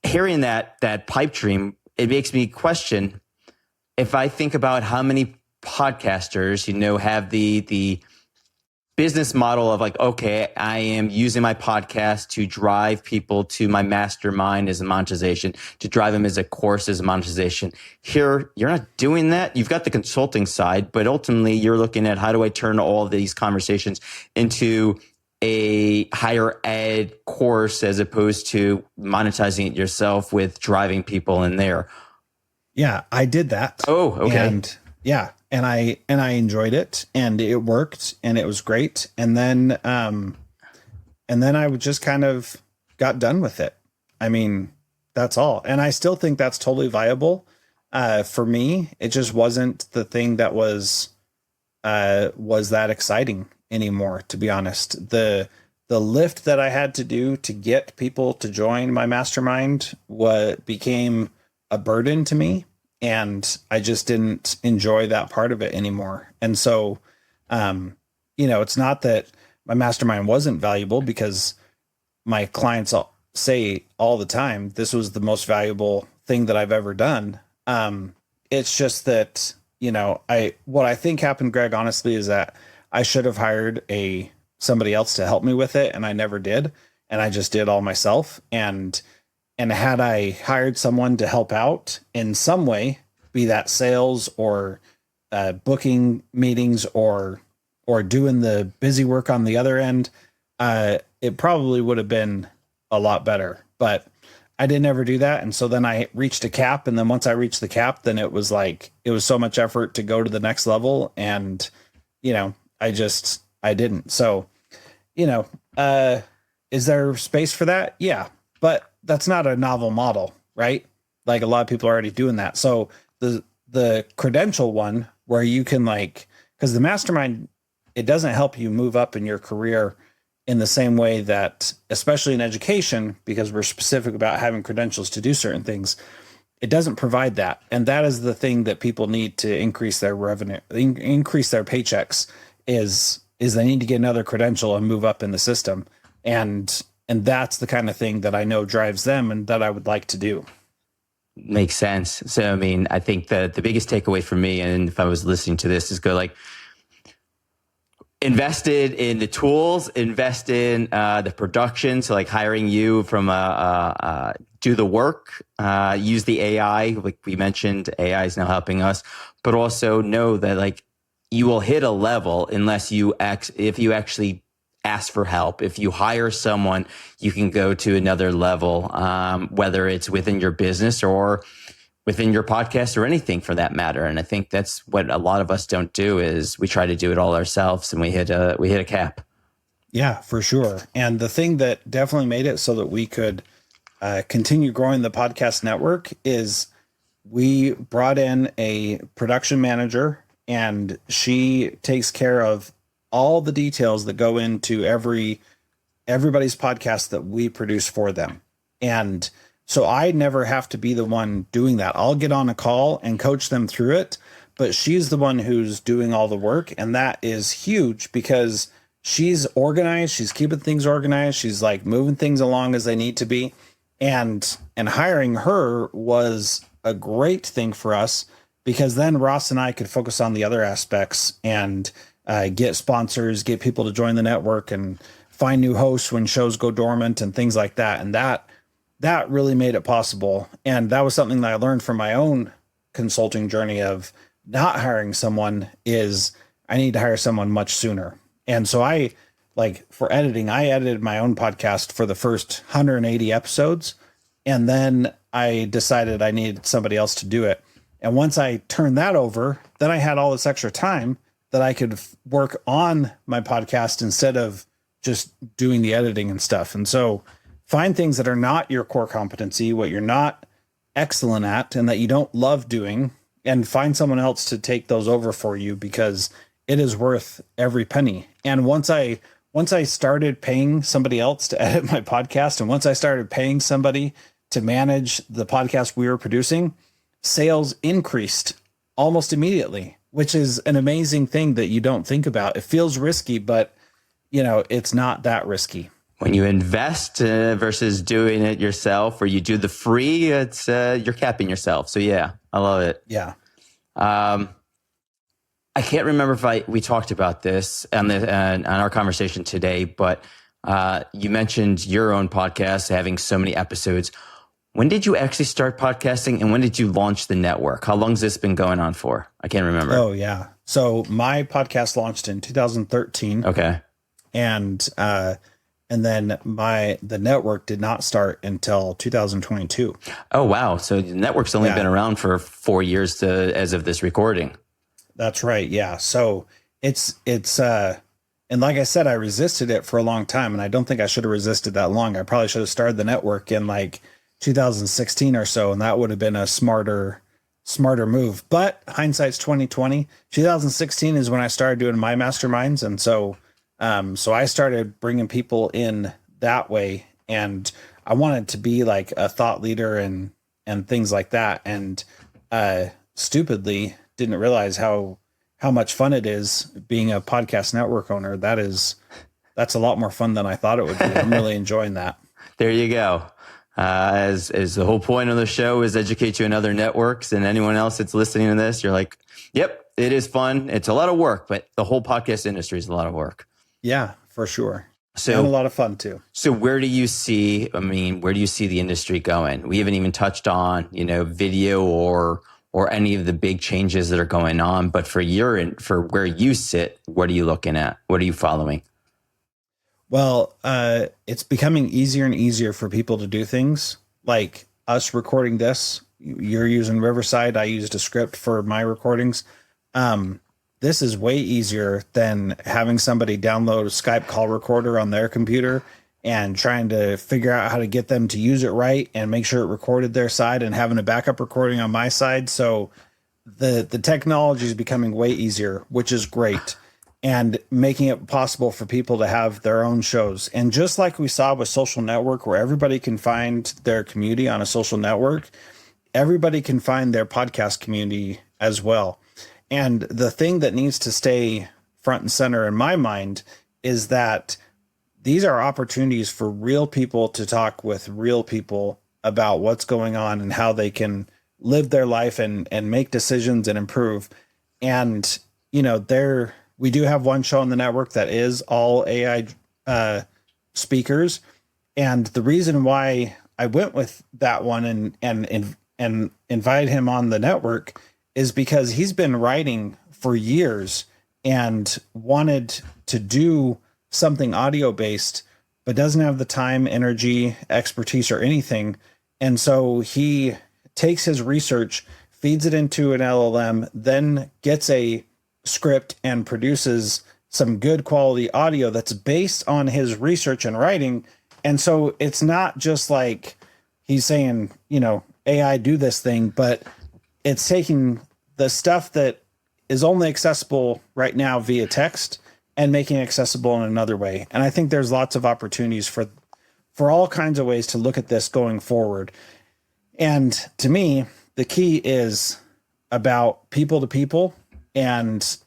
hearing that pipe dream, it makes me question, if I think about how many podcasters, have the business model of like, okay, I am using my podcast to drive people to my mastermind as a monetization, to drive them as a course as a monetization. Here, you're not doing that. You've got the consulting side, but ultimately you're looking at how do I turn all of these conversations into a higher ed course as opposed to monetizing it yourself with driving people in there. Yeah, I did that. Oh, okay. And I enjoyed it, and it worked, and it was great. And then I would just kind of got done with it. I mean, that's all. And I still think that's totally viable. For me, it just wasn't the thing that was that exciting anymore, to be honest. The lift that I had to do to get people to join my mastermind became a burden to me. And I just didn't enjoy that part of it anymore. And so, it's not that my mastermind wasn't valuable, because my clients say all the time, this was the most valuable thing that I've ever done. It's just that, what I think happened, Greg, honestly, is that I should have hired somebody else to help me with it. And I never did. And I just did all myself. And had I hired someone to help out in some way, be that sales or booking meetings or doing the busy work on the other end, it probably would have been a lot better. But I didn't ever do that. And so then I reached a cap. And then once I reached the cap, then it was so much effort to go to the next level. And, I didn't. So, is there space for that? Yeah. But that's not a novel model, right? Like, a lot of people are already doing that. So the credential one, where you can because the mastermind, it doesn't help you move up in your career in the same way that, especially in education, because we're specific about having credentials to do certain things, it doesn't provide that. And that is the thing that people need to increase their revenue, increase their paychecks, is they need to get another credential and move up in the system. And that's the kind of thing that I know drives them and that I would like to do. Makes sense. So, I mean, I think the biggest takeaway for me, and if I was listening to this, is go invested in the tools, invest in the production. So hiring you from do the work, use the AI. Like we mentioned, AI is now helping us, but also know that you will hit a level unless if you actually ask for help. If you hire someone, you can go to another level, whether it's within your business or within your podcast or anything for that matter. And I think that's what a lot of us don't do, is we try to do it all ourselves, and we hit a cap. Yeah, for sure. And the thing that definitely made it so that we could continue growing the podcast network is we brought in a production manager, and she takes care of all the details that go into everybody's podcast that we produce for them. And so I never have to be the one doing that. I'll get on a call and coach them through it, but she's the one who's doing all the work. And that is huge, because she's organized. She's keeping things organized. She's moving things along as they need to be. And hiring her was a great thing for us, because then Ross and I could focus on the other aspects and get sponsors, get people to join the network, and find new hosts when shows go dormant and things like that. And that really made it possible. And that was something that I learned from my own consulting journey of not hiring someone, is I need to hire someone much sooner. And so for editing, I edited my own podcast for the first 180 episodes. And then I decided I needed somebody else to do it. And once I turned that over, then I had all this extra time that I could work on my podcast instead of just doing the editing and stuff. And so find things that are not your core competency, what you're not excellent at, and that you don't love doing, and find someone else to take those over for you, because it is worth every penny. And once I started paying somebody else to edit my podcast, and once I started paying somebody to manage the podcast we were producing, sales increased almost immediately, which is an amazing thing that you don't think about. It feels risky, but it's not that risky. When you invest versus doing it yourself, or you do the free, it's you're capping yourself. So yeah, I love it. Yeah. I can't remember if we talked about this on our conversation today, but you mentioned your own podcast having so many episodes. When did you actually start podcasting, and when did you launch the network? How long has this been going on for? I can't remember. Oh yeah. So my podcast launched in 2013. Okay. And then the network did not start until 2022. Oh wow! So the network's only been around for 4 years as of this recording. That's right. Yeah. So it's and like I said, I resisted it for a long time, and I don't think I should have resisted that long. I probably should have started the network in like 2016 or so, and that would have been a smarter move. But hindsight's 2020. 2016 is when I started doing my masterminds, and so I started bringing people in that way, and I wanted to be like a thought leader and things like that. And stupidly didn't realize how much fun it is being a podcast network owner. That's a lot more fun than I thought it would be. I'm really enjoying that. There you go. As the whole point of the show is educate you in other networks, and anyone else that's listening to this, you're like, yep, it is fun. It's a lot of work, but the whole podcast industry is a lot of work. Yeah, for sure. So, and a lot of fun too. So where do you see the industry going? We haven't even touched on, video or any of the big changes that are going on, but for where you sit, what are you looking at? What are you following? Well, it's becoming easier and easier for people to do things like us recording this. You're using Riverside. I used a script for my recordings. This is way easier than having somebody download a Skype call recorder on their computer and trying to figure out how to get them to use it right and make sure it recorded their side and having a backup recording on my side. So the technology is becoming way easier, which is great, and making it possible for people to have their own shows. And just like we saw with social network, where everybody can find their community on a social network, everybody can find their podcast community as well. And the thing that needs to stay front and center in my mind is that these are opportunities for real people to talk with real people about what's going on and how they can live their life and make decisions and improve. And, we do have one show on the network that is all AI speakers. And the reason why I went with that one and invited him on the network is because he's been writing for years and wanted to do something audio based, but doesn't have the time, energy, expertise, or anything. And so he takes his research, feeds it into an LLM, then gets a script and produces some good quality audio that's based on his research and writing. And so it's not just like he's saying, AI do this thing, but it's taking the stuff that is only accessible right now via text and making it accessible in another way. And I think there's lots of opportunities for all kinds of ways to look at this going forward. And to me, the key is about people to people and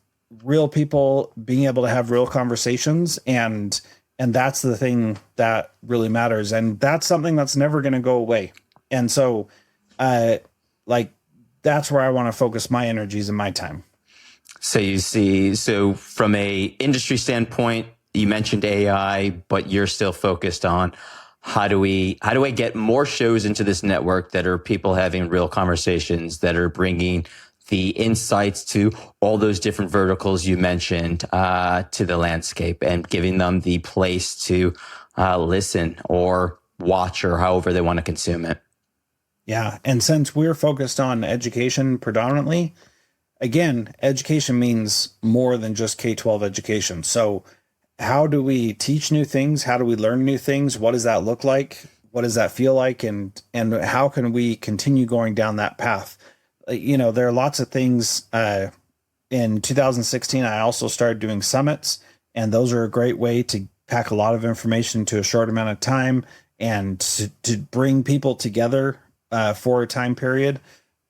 real people being able to have real conversations. And that's the thing that really matters. And that's something that's never going to go away. And so, that's where I want to focus my energies and my time. So from a industry standpoint, you mentioned AI, but you're still focused on how do I get more shows into this network that are people having real conversations, that are bringing the insights to all those different verticals you mentioned to the landscape, and giving them the place to listen or watch, or however they want to consume it. Yeah. And since we're focused on education predominantly, again, education means more than just K-12 education. So how do we teach new things? How do we learn new things? What does that look like? What does that feel like? And how can we continue going down that path? There are lots of things. In 2016, I also started doing summits, and those are a great way to pack a lot of information into a short amount of time and to bring people together for a time period.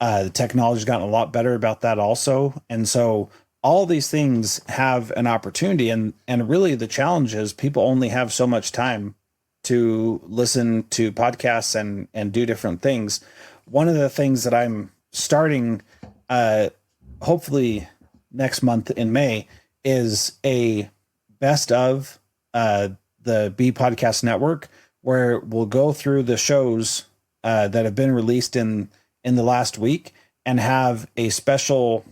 The technology's gotten a lot better about that also. And so all these things have an opportunity, and really the challenge is people only have so much time to listen to podcasts and do different things. One of the things that I'm starting, hopefully next month in May, is a best of the B Podcast Network, where we'll go through the shows that have been released in the last week and have a special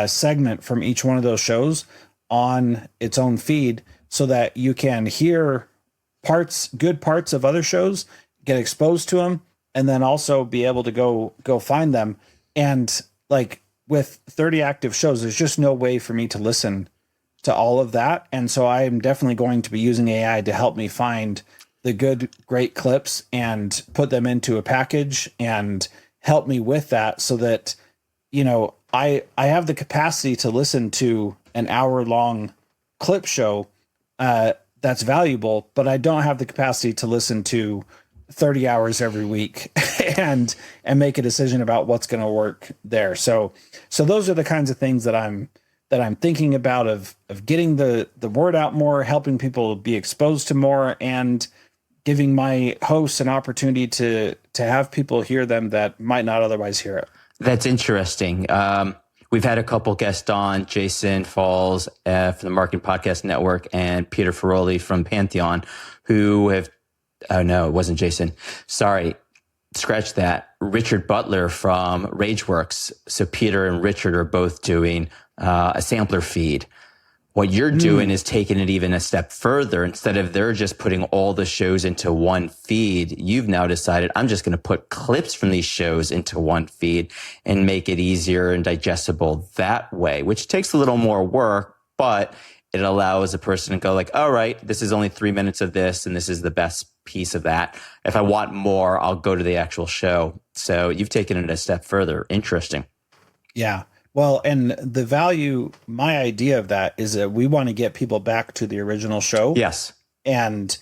segment from each one of those shows on its own feed, so that you can hear good parts of other shows, get exposed to them, and then also be able to go find them. And like with 30 active shows, there's just no way for me to listen to all of that. And so I am definitely going to be using AI to help me find the great clips and put them into a package and help me with that, so that, I have the capacity to listen to an hour-long clip show that's valuable, but I don't have the capacity to listen to 30 hours every week and make a decision about what's going to work there. So those are the kinds of things that I'm thinking about, of getting the word out more, helping people be exposed to more, and giving my hosts an opportunity to have people hear them that might not otherwise hear it. That's interesting. We've had a couple guests on, Jason Falls from the Marketing Podcast Network and Peter Ferroli from Pantheon, who have, oh no, it wasn't Jason. Sorry, scratch that. Richard Butler from Rageworks. So Peter and Richard are both doing a sampler feed. What you're doing is taking it even a step further. Instead of they're just putting all the shows into one feed, you've now decided, I'm just going to put clips from these shows into one feed and make it easier and digestible that way, which takes a little more work, but it allows a person to go like, all right, this is only 3 minutes of this, and this is the best piece of that. If I want more, I'll go to the actual show. So you've taken it a step further. Interesting. Yeah. Well, and the value, my idea of that is that we want to get people back to the original show. Yes. And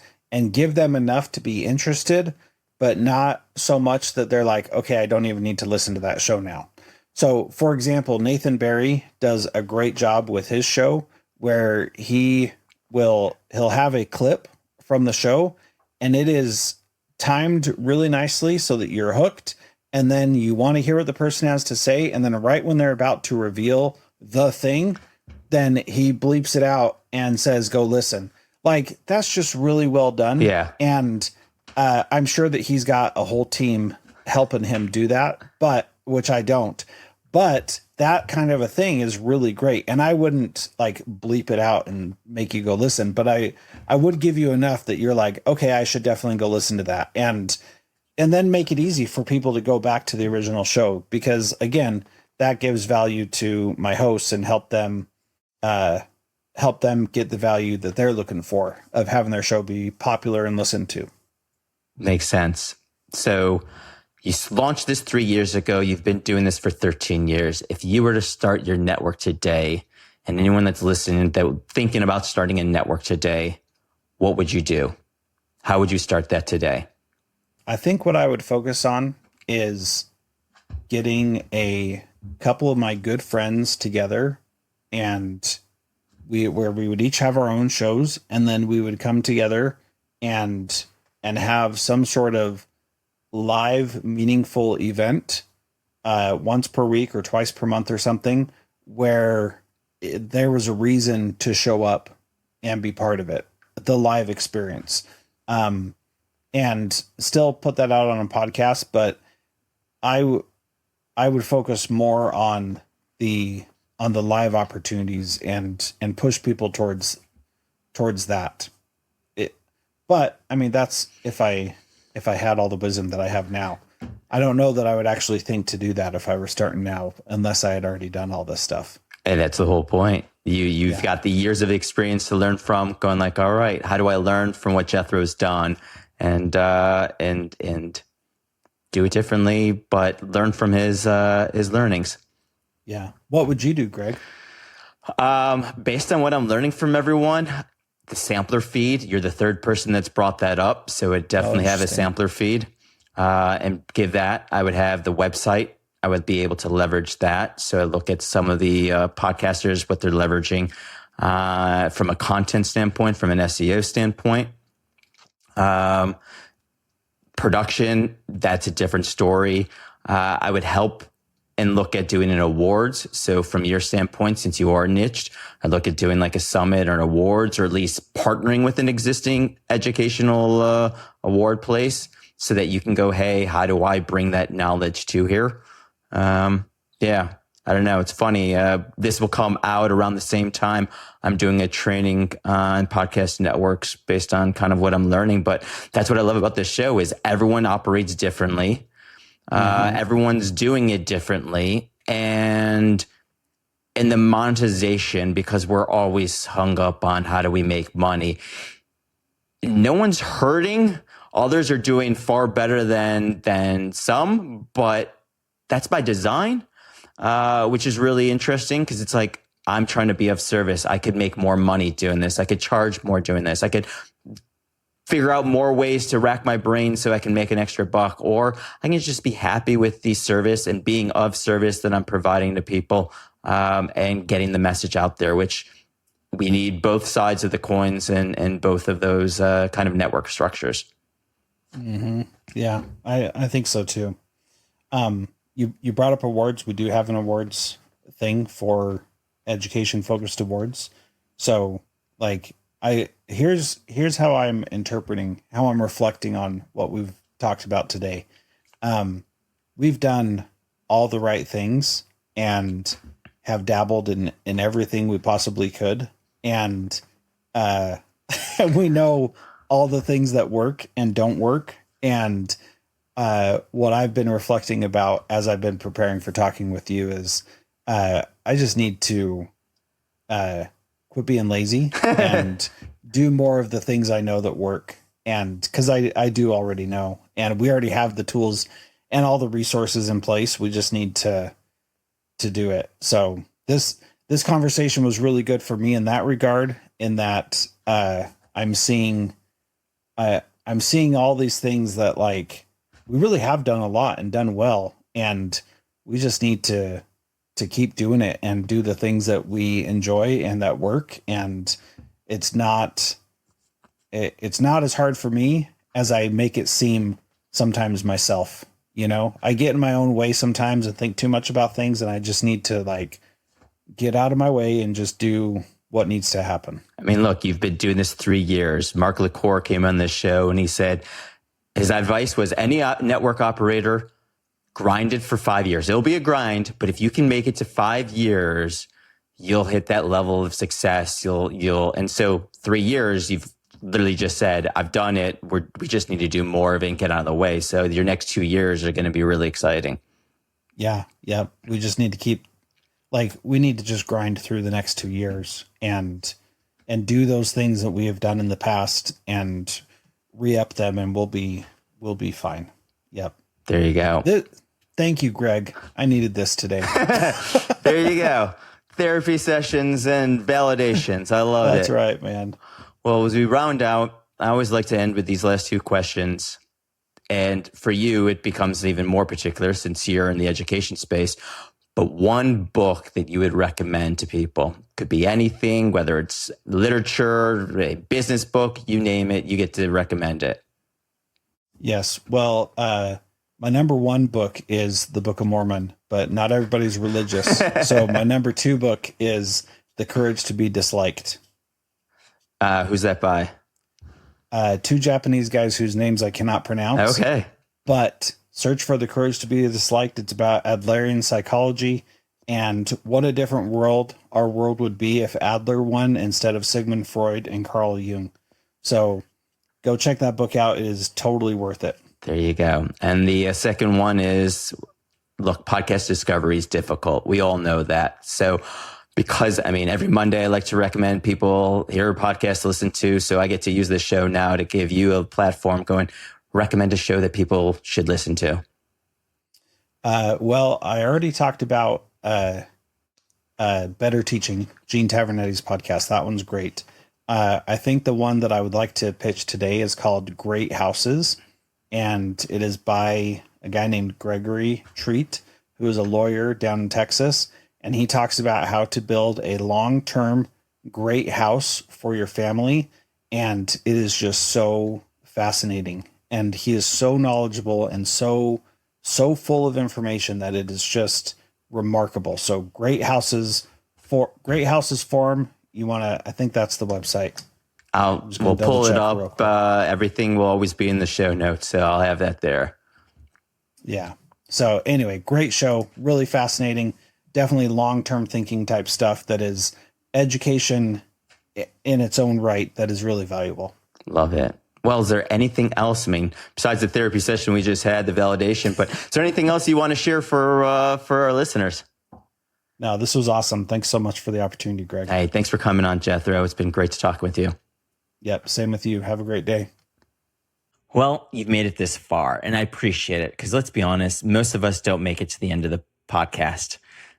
give them enough to be interested, but not so much that they're like, okay, I don't even need to listen to that show now. So, for example, Nathan Barry does a great job with his show, where he'll have a clip from the show, and it is timed really nicely so that you're hooked. And then you want to hear what the person has to say. And then right when they're about to reveal the thing, then he bleeps it out and says, go listen. Like, that's just really well done. Yeah. And I'm sure that he's got a whole team helping him do that, which I don't. But that kind of a thing is really great. And I wouldn't like bleep it out and make you go listen, but I would give you enough that you're like, okay, I should definitely go listen to that. And then make it easy for people to go back to the original show, because again, that gives value to my hosts and help them get the value that they're looking for of having their show be popular and listened to. Makes sense. So you launched this 3 years ago. You've been doing this for 13 years. If you were to start your network today, and anyone that's listening that thinking about starting a network today, what would you do? How would you start that today? I think what I would focus on is getting a couple of my good friends together, and where we would each have our own shows, and then we would come together and have some sort of live meaningful event once per week or twice per month or something, where there was a reason to show up and be part of it, the live experience. And still put that out on a podcast, but I would focus more on the live opportunities and push people towards that. But I mean, that's if I had all the wisdom that I have now. I don't know that I would actually think to do that if I were starting now, unless I had already done all this stuff. And that's the whole point. You've got the years of experience to learn from, going like, all right, how do I learn from what Jethro's done? And do it differently, but learn from his learnings. Yeah. What would you do, Greg? Based on what I'm learning from everyone, the sampler feed, you're the third person that's brought that up. So it definitely have a sampler feed, and give that. I would have the website. I would be able to leverage that. So I look at some of the podcasters, what they're leveraging from a content standpoint, from an SEO standpoint. Production, that's a different story. I would help and look at doing an awards. So from your standpoint, since you are niched, I'd look at doing like a summit or an awards, or at least partnering with an existing educational award place so that you can go, hey, how do I bring that knowledge to here? Yeah, I don't know. It's funny. This will come out around the same time I'm doing a training on podcast networks based on kind of what I'm learning. But that's what I love about this show is everyone operates differently. Everyone's doing it differently. And in the monetization, because we're always hung up on how do we make money, no one's hurting. Others are doing far better than some, but that's by design, which is really interesting because it's like, I'm trying to be of service. I could make more money doing this. I could charge more doing this. I could figure out more ways to rack my brain so I can make an extra buck, or I can just be happy with the service and being of service that I'm providing to people, and getting the message out there, which we need both sides of the coins and both of those kind of network structures. Mm-hmm. Yeah, I think so too. You brought up awards. We do have an awards thing for education focused awards. So like here's how I'm interpreting, how I'm reflecting on what we've talked about today. We've done all the right things and have dabbled in everything we possibly could. And we know all the things that work and don't work. And what I've been reflecting about as I've been preparing for talking with you is I just need to quit being lazy and do more of the things I know that work. And because I do already know, and we already have the tools and all the resources in place. We just need to do it. So this conversation was really good for me in that regard, in that I'm seeing all these things that like we really have done a lot and done well, and we just need to keep doing it and do the things that we enjoy and that work. And it's not as hard for me as I make it seem sometimes myself. You know, I get in my own way sometimes and think too much about things, and I just need to like get out of my way and just do what needs to happen. I mean, look, you've been doing this 3 years. Mark LaCour came on this show and he said his advice was any network operator, grind it for 5 years. It'll be a grind, but if you can make it to 5 years, you'll hit that level of success. And so 3 years, you've literally just said, I've done it. We just need to do more of it and get out of the way. So your next 2 years are going to be really exciting. Yeah. We just need to we need to just grind through the next 2 years and do those things that we have done in the past and re-up them, and we'll be fine. Yep. There you go. Thank you, Greg. I needed this today. There you go. Therapy sessions and validations. I love it. That's right, man. Well, as we round out, I always like to end with these last 2 questions. And for you, it becomes even more particular since you're in the education space. But one book that you would recommend to people, could be anything, whether it's literature, a business book, you name it, you get to recommend it. Yes. Well, my number 1 book is the Book of Mormon, but not everybody's religious. So my number 2 book is The Courage to be Disliked. Who's that by? 2 Japanese guys whose names I cannot pronounce. Okay. But search for The Courage to be Disliked. It's about Adlerian psychology and what a different world our world would be if Adler won instead of Sigmund Freud and Carl Jung. So go check that book out. It is totally worth it. There you go. And the second one is, look, podcast discovery is difficult. We all know that. So because, I mean, every Monday I like to recommend people hear a podcast to listen to. So I get to use this show now to give you a platform going, recommend a show that people should listen to. Well, I already talked about Better Teaching, Gene Tavernetti's podcast. That one's great. I think the one that I would like to pitch today is called Great Houses, and it is by a guy named Gregory Treat, who is a lawyer down in Texas, and he talks about how to build a long-term great house for your family, and it is just so fascinating. And he is so knowledgeable and so full of information that it is just remarkable. So Great Houses Forum. I think that's the website. We'll pull it up. Everything will always be in the show notes, so I'll have that there. Yeah. So anyway, great show, really fascinating, definitely long-term thinking type stuff that is education in its own right that is really valuable. Love it. Well, is there anything else? I mean, besides the therapy session we just had, the validation, but is there anything else you want to share for our listeners? No, this was awesome. Thanks so much for the opportunity, Greg. Hey, thanks for coming on, Jethro. It's been great to talk with you. Yep, same with you. Have a great day. Well, you've made it this far, and I appreciate it because let's be honest, most of us don't make it to the end of the podcast.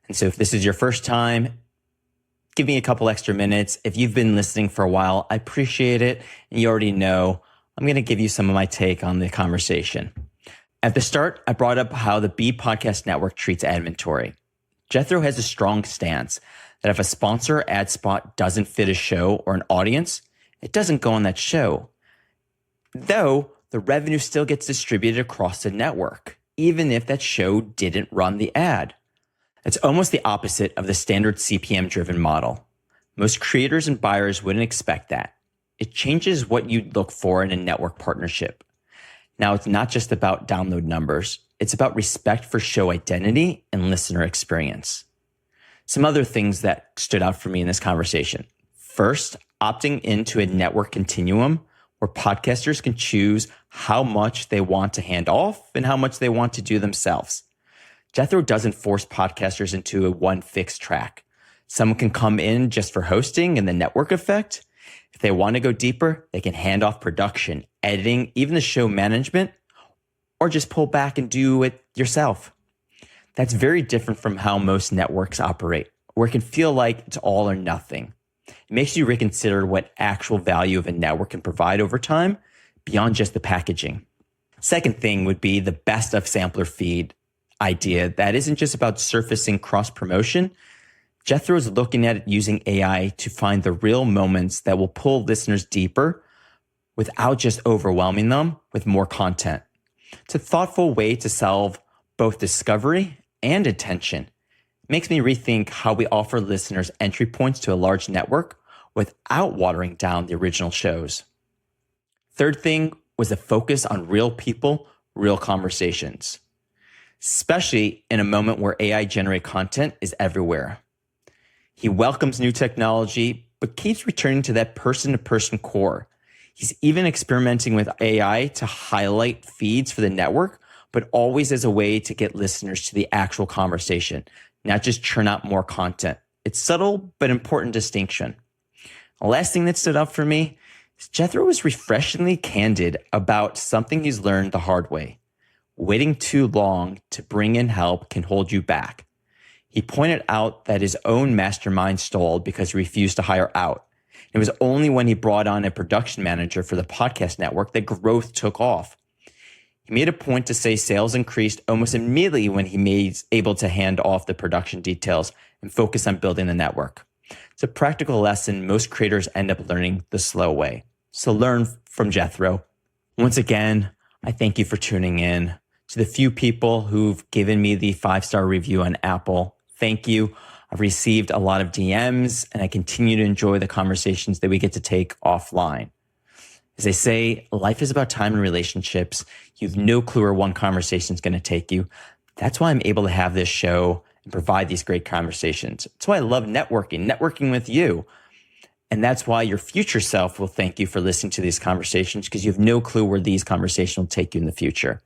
And so if this is your first time, give me a couple extra minutes. If you've been listening for a while, I appreciate it. And you already know, I'm going to give you some of my take on the conversation. At the start, I brought up how the B Podcast Network treats ad inventory. Jethro has a strong stance that if a sponsor ad spot doesn't fit a show or an audience, it doesn't go on that show. Though the revenue still gets distributed across the network, even if that show didn't run the ad. It's almost the opposite of the standard CPM-driven model. Most creators and buyers wouldn't expect that. It changes what you'd look for in a network partnership. Now, it's not just about download numbers. It's about respect for show identity and listener experience. Some other things that stood out for me in this conversation. First, opting into a network continuum where podcasters can choose how much they want to hand off and how much they want to do themselves. Jethro doesn't force podcasters into a one fixed track. Someone can come in just for hosting and the network effect. If they want to go deeper, they can hand off production, editing, even the show management, or just pull back and do it yourself. That's very different from how most networks operate, where it can feel like it's all or nothing. It makes you reconsider what actual value of a network can provide over time beyond just the packaging. Second thing would be the best of sampler feed idea that isn't just about surfacing cross-promotion. Jethro is looking at using AI to find the real moments that will pull listeners deeper without just overwhelming them with more content. It's a thoughtful way to solve both discovery and attention. It makes me rethink how we offer listeners entry points to a large network without watering down the original shows. Third thing was a focus on real people, real conversations, especially in a moment where AI-generated content is everywhere. He welcomes new technology, but keeps returning to that person-to-person core. He's even experimenting with AI to highlight feeds for the network, but always as a way to get listeners to the actual conversation, not just churn out more content. It's subtle, but important distinction. The last thing that stood out for me is Jethro was refreshingly candid about something he's learned the hard way. Waiting too long to bring in help can hold you back. He pointed out that his own mastermind stalled because he refused to hire out. It was only when he brought on a production manager for the podcast network that growth took off. He made a point to say sales increased almost immediately when he made able to hand off the production details and focus on building the network. It's a practical lesson most creators end up learning the slow way. So learn from Jethro. Once again, I thank you for tuning in. To the few people who've given me the 5-star review on Apple, thank you. I've received a lot of DMs, and I continue to enjoy the conversations that we get to take offline. As they say, life is about time and relationships. You have no clue where one conversation is going to take you. That's why I'm able to have this show and provide these great conversations. That's why I love networking with you. And that's why your future self will thank you for listening to these conversations, because you have no clue where these conversations will take you in the future.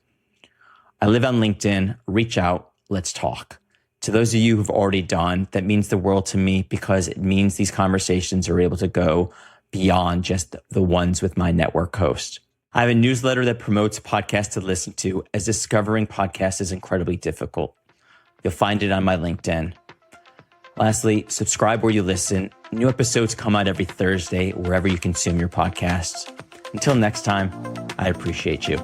I live on LinkedIn. Reach out. Let's talk. To those of you who've already done, that means the world to me, because it means these conversations are able to go beyond just the ones with my network host. I have a newsletter that promotes podcasts to listen to, as discovering podcasts is incredibly difficult. You'll find it on my LinkedIn. Lastly, subscribe where you listen. New episodes come out every Thursday, wherever you consume your podcasts. Until next time, I appreciate you.